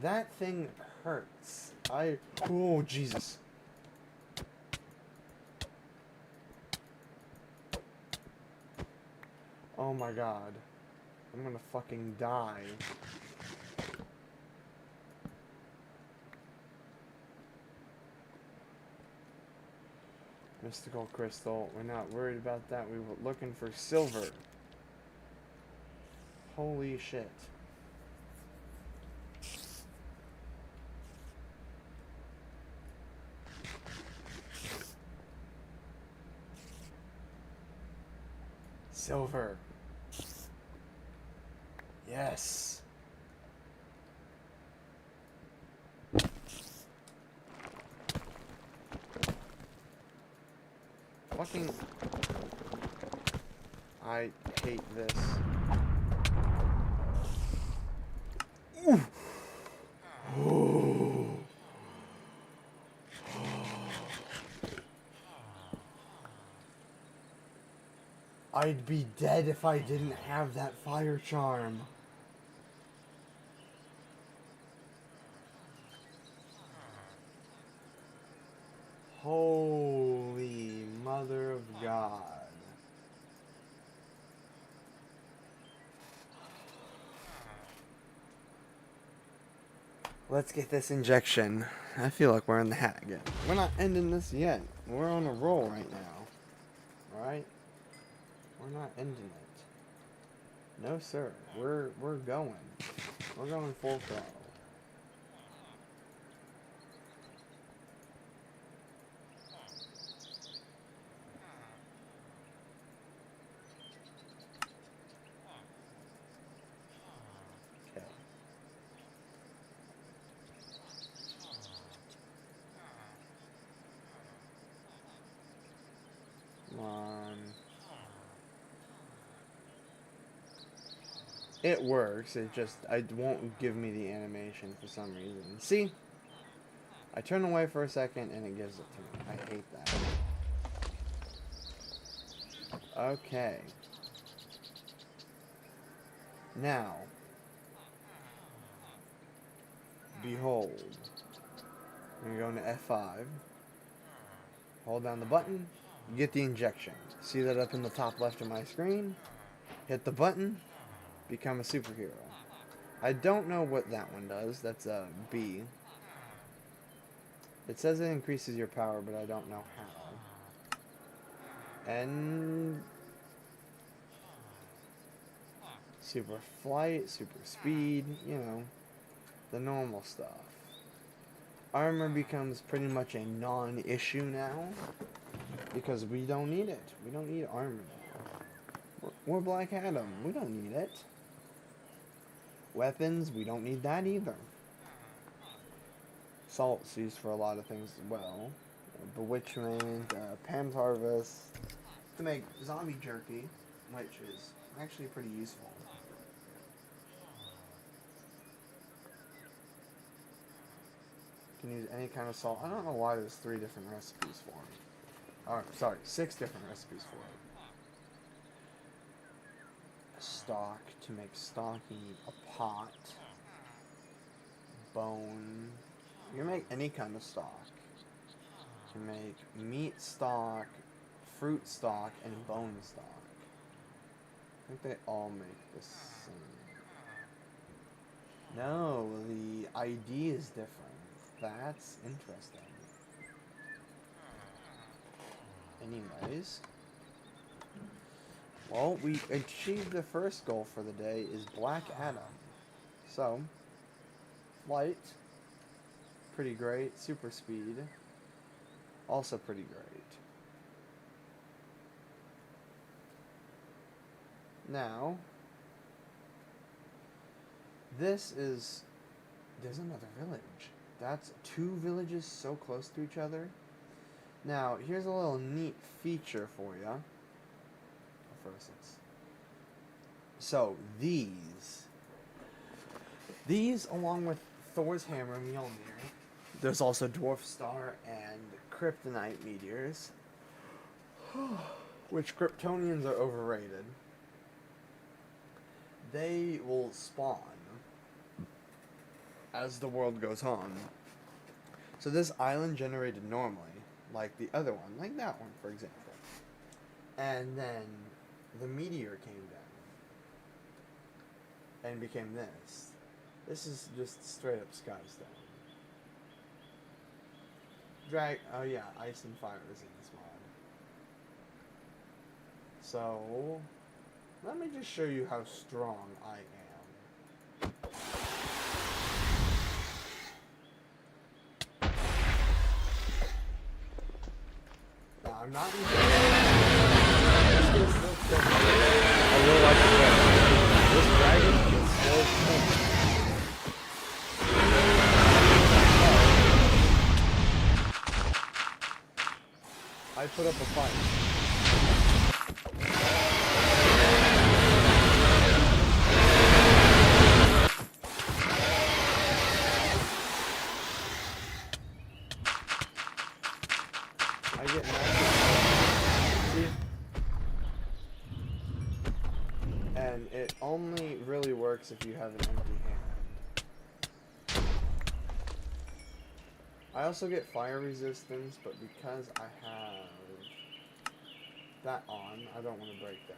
That thing hurts. Oh, Jesus. Oh my god. I'm gonna fucking die. Mystical crystal. We're not worried about that. We were looking for silver. Holy shit. Silver. Yes. Fucking... I hate this. Ooh. I'd be dead if I didn't have that fire charm. Holy mother of God. Let's get this injection. I feel like we're in the hat again. We're not ending this yet. We're on a roll right now. Alright? We're not ending it. No sir. We're going. We're going full throttle. Come on. It works, it just, it won't give me the animation for some reason. See? I turn away for a second and it gives it to me. I hate that. Okay. Now. Behold. I'm going to go into F5. Hold down the button. You get the injection. See that up in the top left of my screen? Hit the button. Become a superhero. I don't know what that one does. That's a B. It says it increases your power, but I don't know how. And super flight, super speed, you know, the normal stuff. Armor becomes pretty much a non-issue now because we don't need it. We don't need armor now. We're Black Adam. We don't need it. Weapons, we don't need that either. Salt's used for a lot of things as well. Bewitchment, Pam's Harvest, to make zombie jerky, which is actually pretty useful. You can use any kind of salt. I don't know why there's 3 different recipes for it. Or, sorry, 6 different recipes for it. Stock, to make stock you need a pot, bone. You can make any kind of stock. You can make meat stock, fruit stock, and bone stock. I think they all make the same. No, the ID is different. That's interesting. Anyways. Well, we achieved the first goal for the day is Black Adam. So, flight, pretty great. Super speed, also pretty great. Now, there's another village. That's 2 villages so close to each other. Now, here's a little neat feature for you. First, so these along with Thor's hammer, Mjolnir. There's also Dwarf Star and Kryptonite meteors, which Kryptonians are overrated. They will spawn as the world goes on. So this island generated normally, like the other one, like that one, for example. And then the meteor came down and became this. This is just straight up sky stone. Oh yeah, ice and fire is in this mod. So, let me just show you how strong I am. Now, I'm not even... I really like the way this dragon gets so I put up a fight. I get mad. See? And it only really works if you have an empty hand. I also get fire resistance, but because I have that on, I don't want to break that.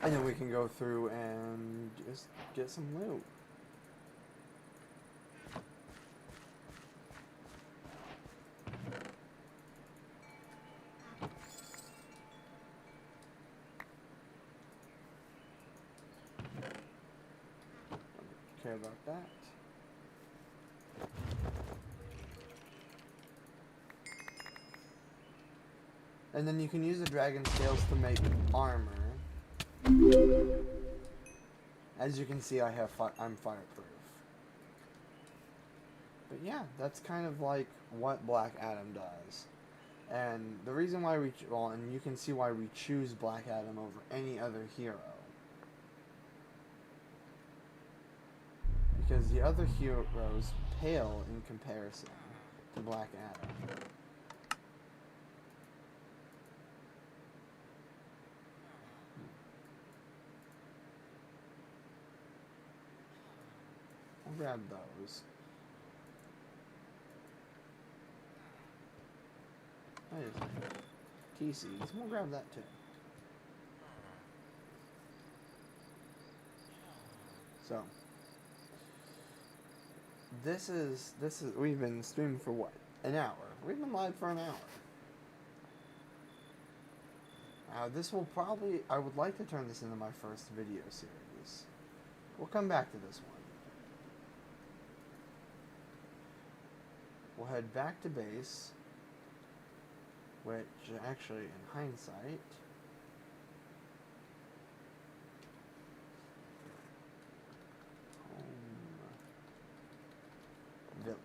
And then we can go through and just get some loot. Care about that. And then you can use the dragon scales to make armor. As you can see, I'm fireproof. But yeah, that's kind of like what Black Adam does. And the reason why and you can see why we choose Black Adam over any other hero. Because the other heroes pale in comparison to Black Adam. I'll grab those. TCs. We'll grab that too. So. This is we've been streaming for what? An hour. We've been live for an hour. This will probably, I would like to turn this into my first video series. We'll come back to this one. We'll head back to base, which actually in hindsight, village.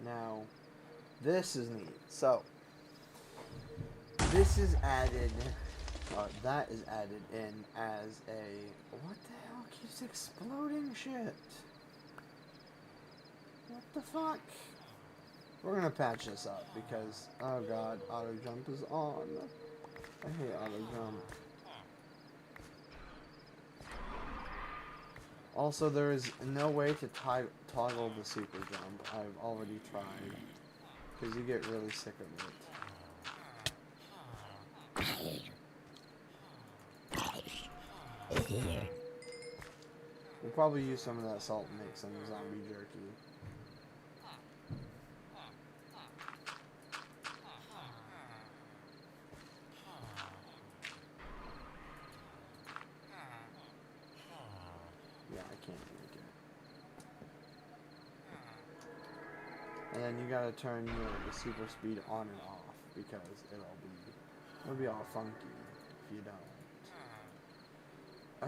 Now, this is neat. So, this is added, that is added in as a, what the hell keeps exploding shit? What the fuck? We're gonna patch this up because, oh god, auto jump is on. I hate auto jump. Also, there is no way to toggle the super jump. I've already tried. Because you get really sick of it. We'll probably use some of that salt and make some zombie jerky. Yeah, I can't drink it. And then you gotta turn the super speed on and off because it'll be all funky if you don't.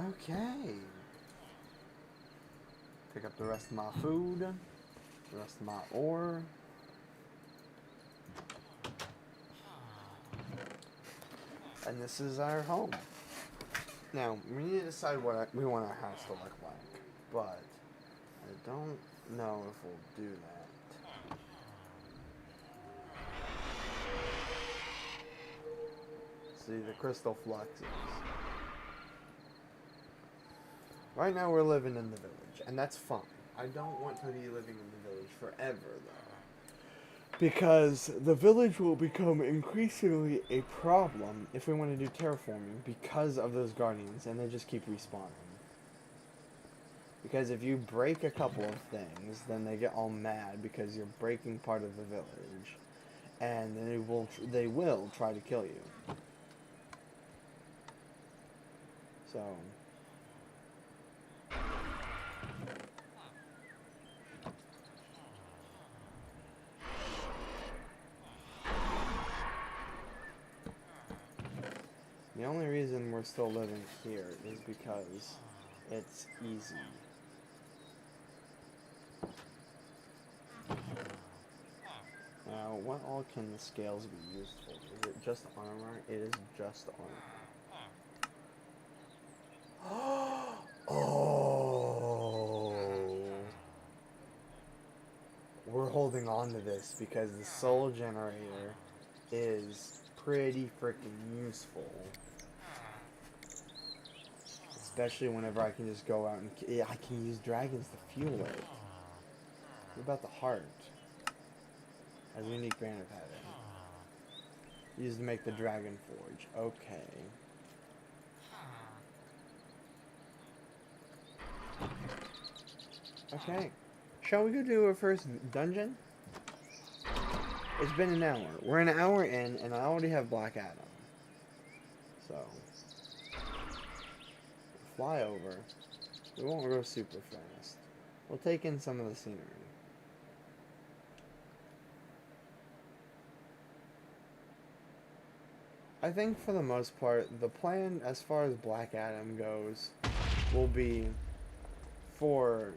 Okay. Pick up the rest of my food, the rest of my ore. And this is our home. Now, we need to decide what we want our house to look like, but I don't know if we'll do that. See, the crystal fluxes. Right now we're living in the village, and that's fine. I don't want to be living in the village forever, though. Because the village will become increasingly a problem if we want to do terraforming because of those guardians, and they just keep respawning. Because if you break a couple of things, then they get all mad because you're breaking part of the village, and they will try to kill you. So... the only reason we're still living here is because it's easy. Now, what all can the scales be used for? Is it just armor? It is just armor. Oh! We're holding on to this because the soul generator is pretty freaking useful. Especially whenever I can just go out and... I can use dragons to fuel it. What about the heart? As we need granite pattern. Used to make the dragon forge. Okay. Okay. Shall we go do our first dungeon? It's been an hour. We're an hour in, and I already have Black Adam. So... fly over. We won't go super fast. We'll take in some of the scenery. I think for the most part, the plan as far as Black Adam goes will be for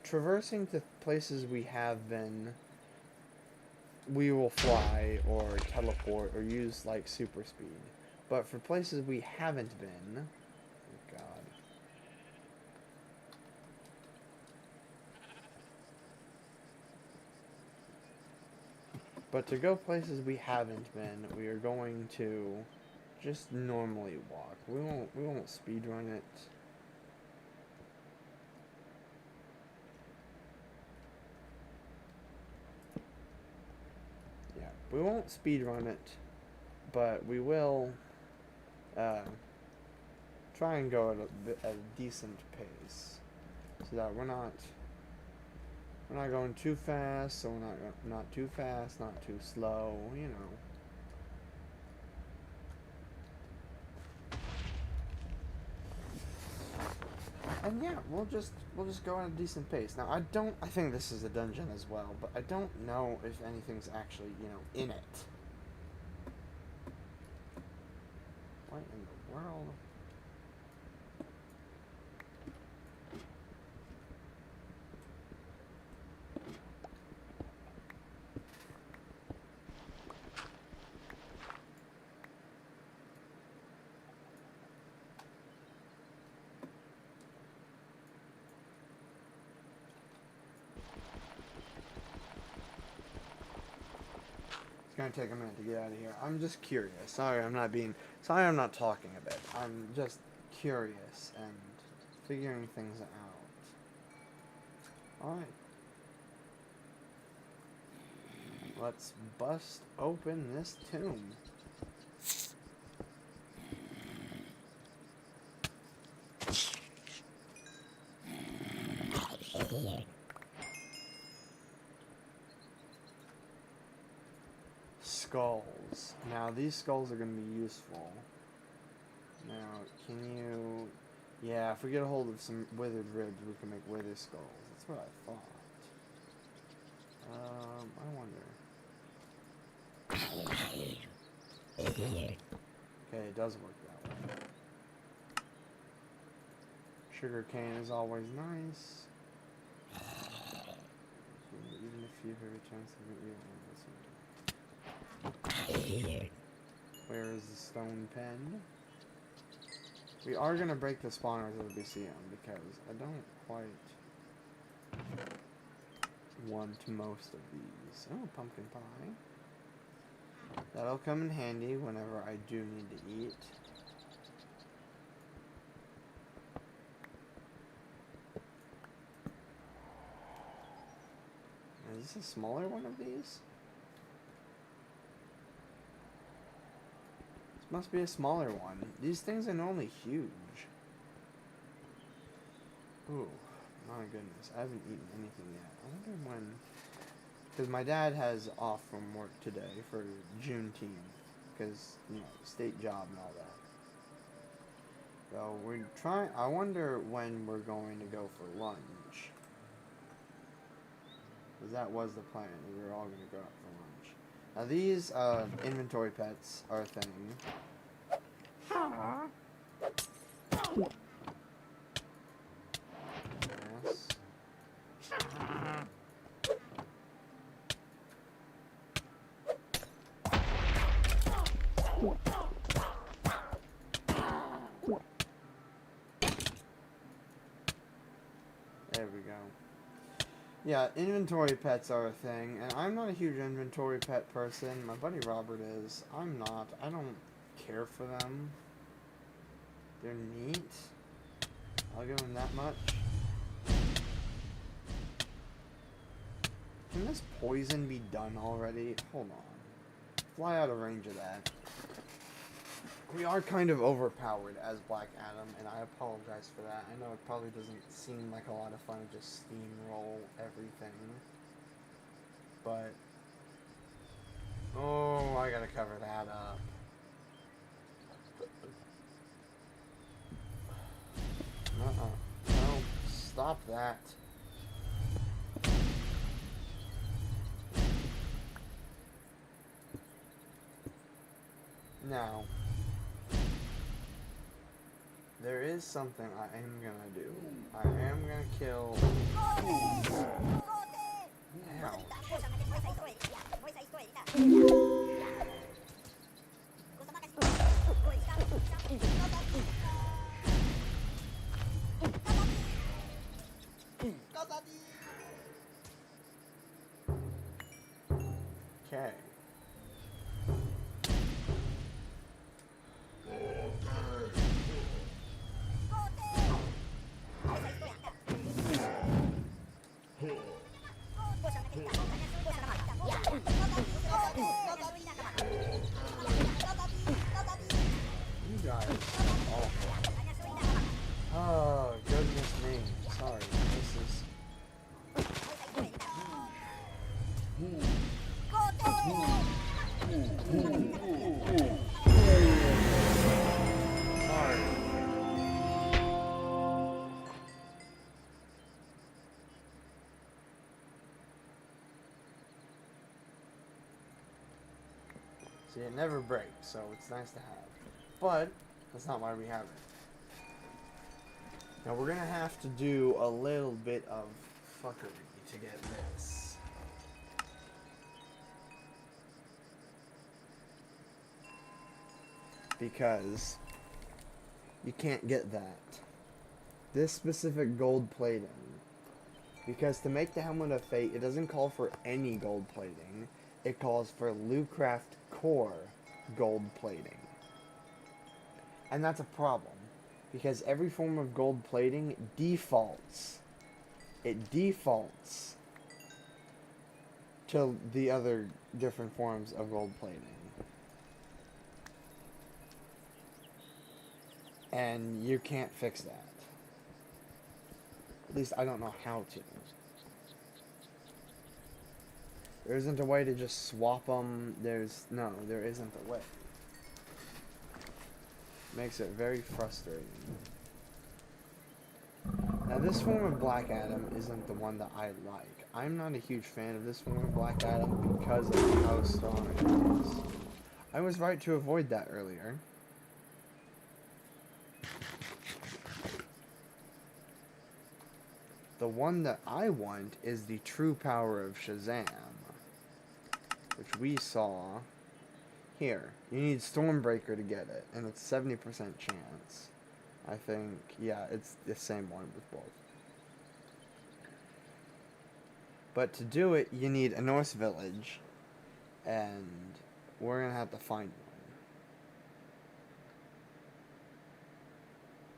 traversing to places we have been, we will fly or teleport or use like super speed. But for places we haven't been, oh god. But to go places we haven't been, we are going to just normally walk. We won't speed run it. Yeah, we won't speed run it, but we will try and go at a decent pace so that we're not going too fast, so we're not too fast, not too slow, you know. And yeah, we'll just go at a decent pace. Now I think this is a dungeon as well, but I don't know if anything's actually, you know, in it. What in the world? Gonna take a minute to get out of here. I'm just curious. Sorry I'm not talking a bit. I'm just curious and figuring things out. Alright. Let's bust open this tomb. Skulls. Now, these skulls are going to be useful. Now, can you... Yeah, if we get a hold of some withered ribs, we can make withered skulls. That's what I thought. I wonder. Okay, it does work that way. Sugar cane is always nice. Even if you have a chance to get you. Where is the stone pen? We are going to break the spawners as we see them, because I don't quite want most of these. Oh, pumpkin pie. That'll come in handy whenever I do need to eat. Is this a smaller one of these? Must be a smaller one. These things are normally huge. Ooh, my goodness. I haven't eaten anything yet. I wonder when... Because my dad has off from work today for Juneteenth. Because, you know, state job and all that. So, we're trying... I wonder when we're going to go for lunch. Because that was the plan. We were all going to go out for lunch. Now these inventory pets are a thing. Yes. There we go. Yeah, inventory pets are a thing, and I'm not a huge inventory pet person. My buddy Robert is. I'm not. I don't care for them. They're neat. I'll give them that much. Can this poison be done already? Hold on. Fly out of range of that. We are kind of overpowered as Black Adam, and I apologize for that. I know it probably doesn't seem like a lot of fun to just steamroll everything. But... oh, I gotta cover that up. No, stop that. Now... there is something I am gonna do. I am gonna kill... Ow. Okay. You guys are awful. Oh, goodness me. Sorry, this is... sorry. See, it never breaks, so it's nice to have. But, that's not why we have it. Now, we're gonna have to do a little bit of fuckery to get this. Because you can't get that. This specific gold plating. Because to make the Helmet of Fate, it doesn't call for any gold plating. It calls for Lootcraft Core gold plating. And that's a problem. Because every form of gold plating defaults it defaults to the other different forms of gold plating. And you can't fix that. At least I don't know how to. There isn't a way to just swap them. There isn't a way. Makes it very frustrating. Now this form of Black Adam isn't the one that I like. I'm not a huge fan of this form of Black Adam because of how strong it is. I was right to avoid that earlier. The one that I want is the true power of Shazam, which we saw here. You need Stormbreaker to get it, and it's 70% chance. I think, yeah, it's the same one with both. But to do it, you need a Norse village, and we're going to have to find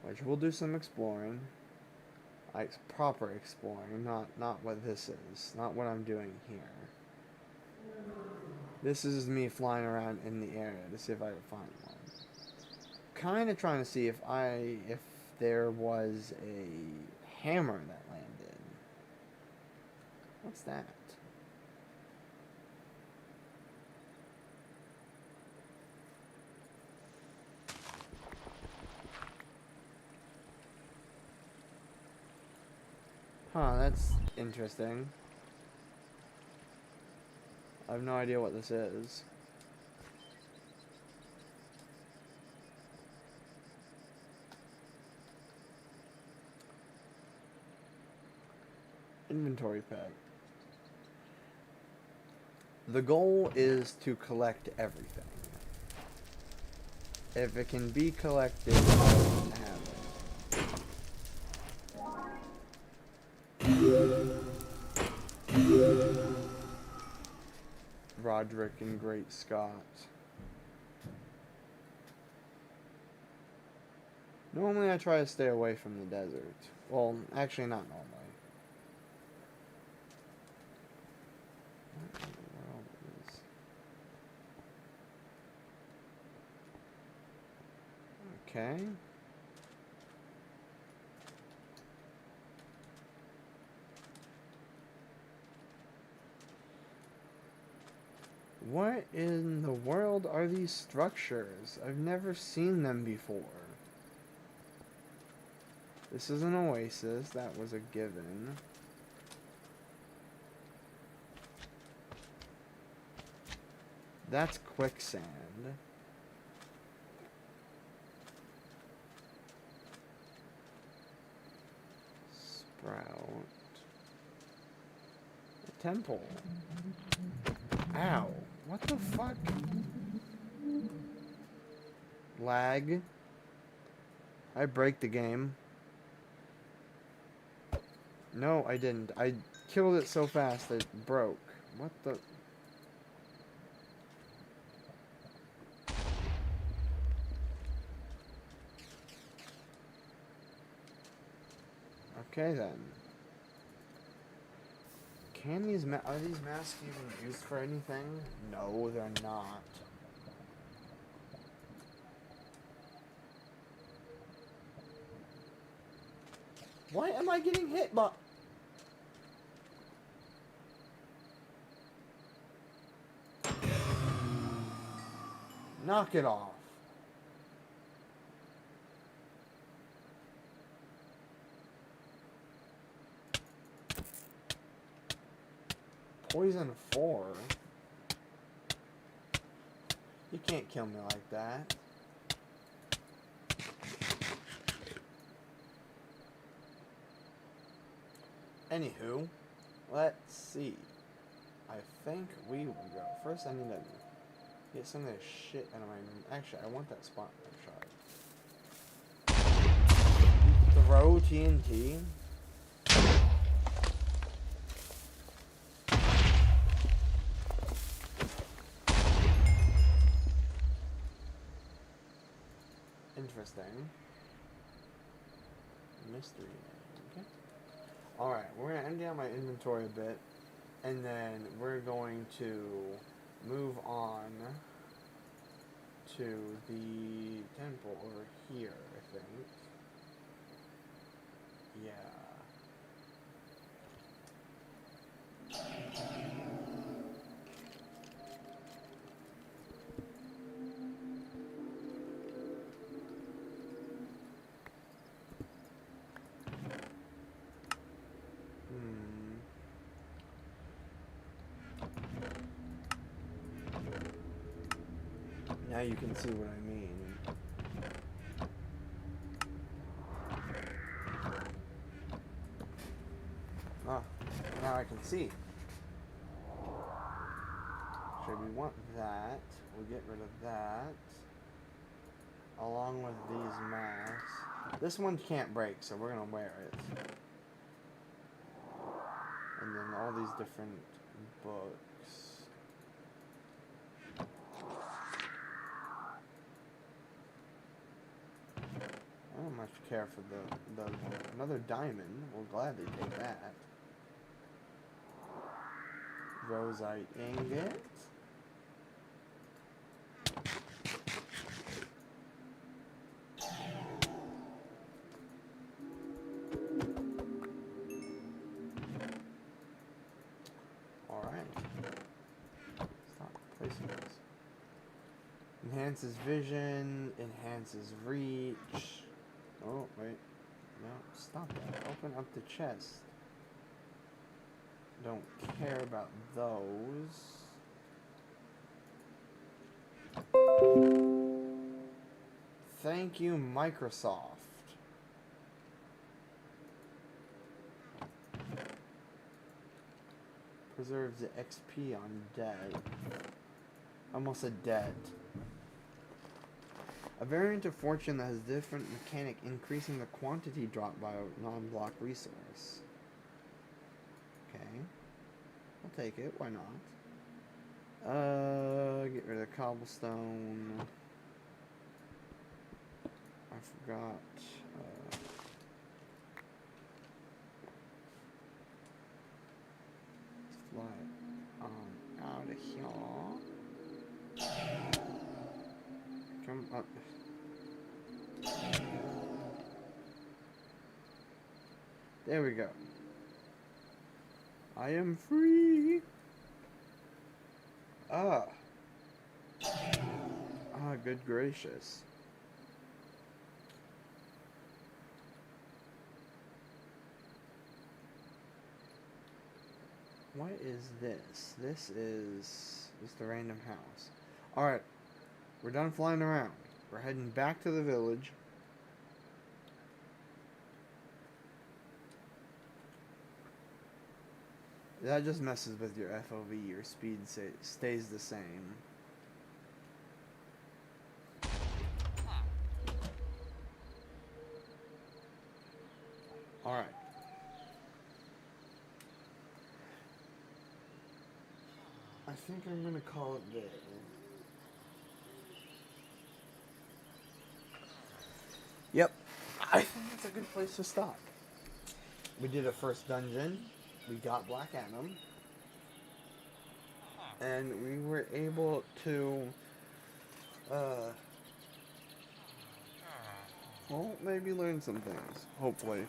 one. Which we'll do some exploring. Like, proper exploring, not what this is. Not what I'm doing here. This is me flying around in the area to see if I can find one. Kind of trying to see if there was a hammer that landed. What's that? Huh, that's interesting. I have no idea what this is. Inventory pack. The goal is to collect everything. If it can be collected, I want to have it. Roderick and Great Scott. Normally I try to stay away from the desert. Well, actually not normally. What in the world is... Okay. What in the world are these structures? I've never seen them before. This is an oasis. That was a given. That's quicksand. Sprout. A temple. Ow. What the fuck? Lag. I break the game. No, I didn't. I killed it so fast it broke. What the... Okay then. Are these masks even used for anything? No, they're not. Why am I getting hit by... Knock it off. Poison 4? You can't kill me like that. Anywho, let's see. I think we will go. First, I need to get some of this shit out of my... Actually, I want that spotlight shot. Throw TNT. Interesting. Mystery. Okay. Alright, we're going to empty out my inventory a bit, and then we're going to move on to the temple over here, I think. Yeah. Now you can see what I mean. Ah, now I can see. Should we want that? We'll get rid of that. Along with these masks. This one can't break, so we're gonna wear it. And then all these different books. I don't much care for the another diamond. We'll gladly take that. Roseite ingot. Alright. Stop placing this. Enhances vision, enhances reach. Oh, wait. No, stop that. Open up the chest. Don't care about those. Thank you, Microsoft. Preserves the XP on dead. Almost a dead. A variant of fortune that has different mechanic, increasing the quantity dropped by a non-block resource. Okay. I'll take it, why not? Get rid of cobblestone. I forgot. Fly on out of here. Come up. There we go. I am free. Ah, good gracious. What is this? This is the random house. Alright, we're done flying around. We're heading back to the village. That just messes with your FOV. Your speed stays the same. Alright. I think I'm gonna call it there. Yep. I think that's a good place to stop. We did a first dungeon. We got Black Adam. And we were able to, well, maybe learn some things. Hopefully.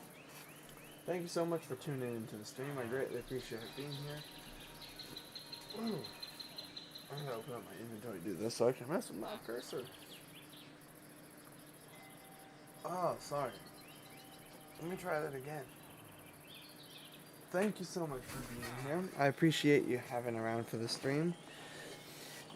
Thank you so much for tuning into the stream. I greatly appreciate being here. Ooh. I'm gonna open up my inventory to do this so I can mess with my cursor. Oh, sorry. Let me try that again. Thank you so much for being here. I appreciate you having around for the stream.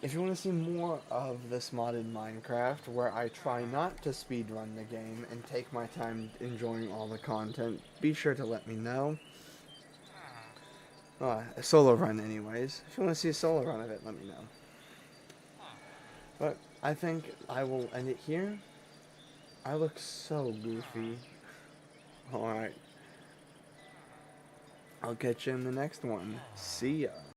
If you want to see more of this modded Minecraft, where I try not to speedrun the game and take my time enjoying all the content, be sure to let me know. A solo run anyways. If you want to see a solo run of it, let me know. But I think I will end it here. I look so goofy. Alright. I'll catch you in the next one. See ya.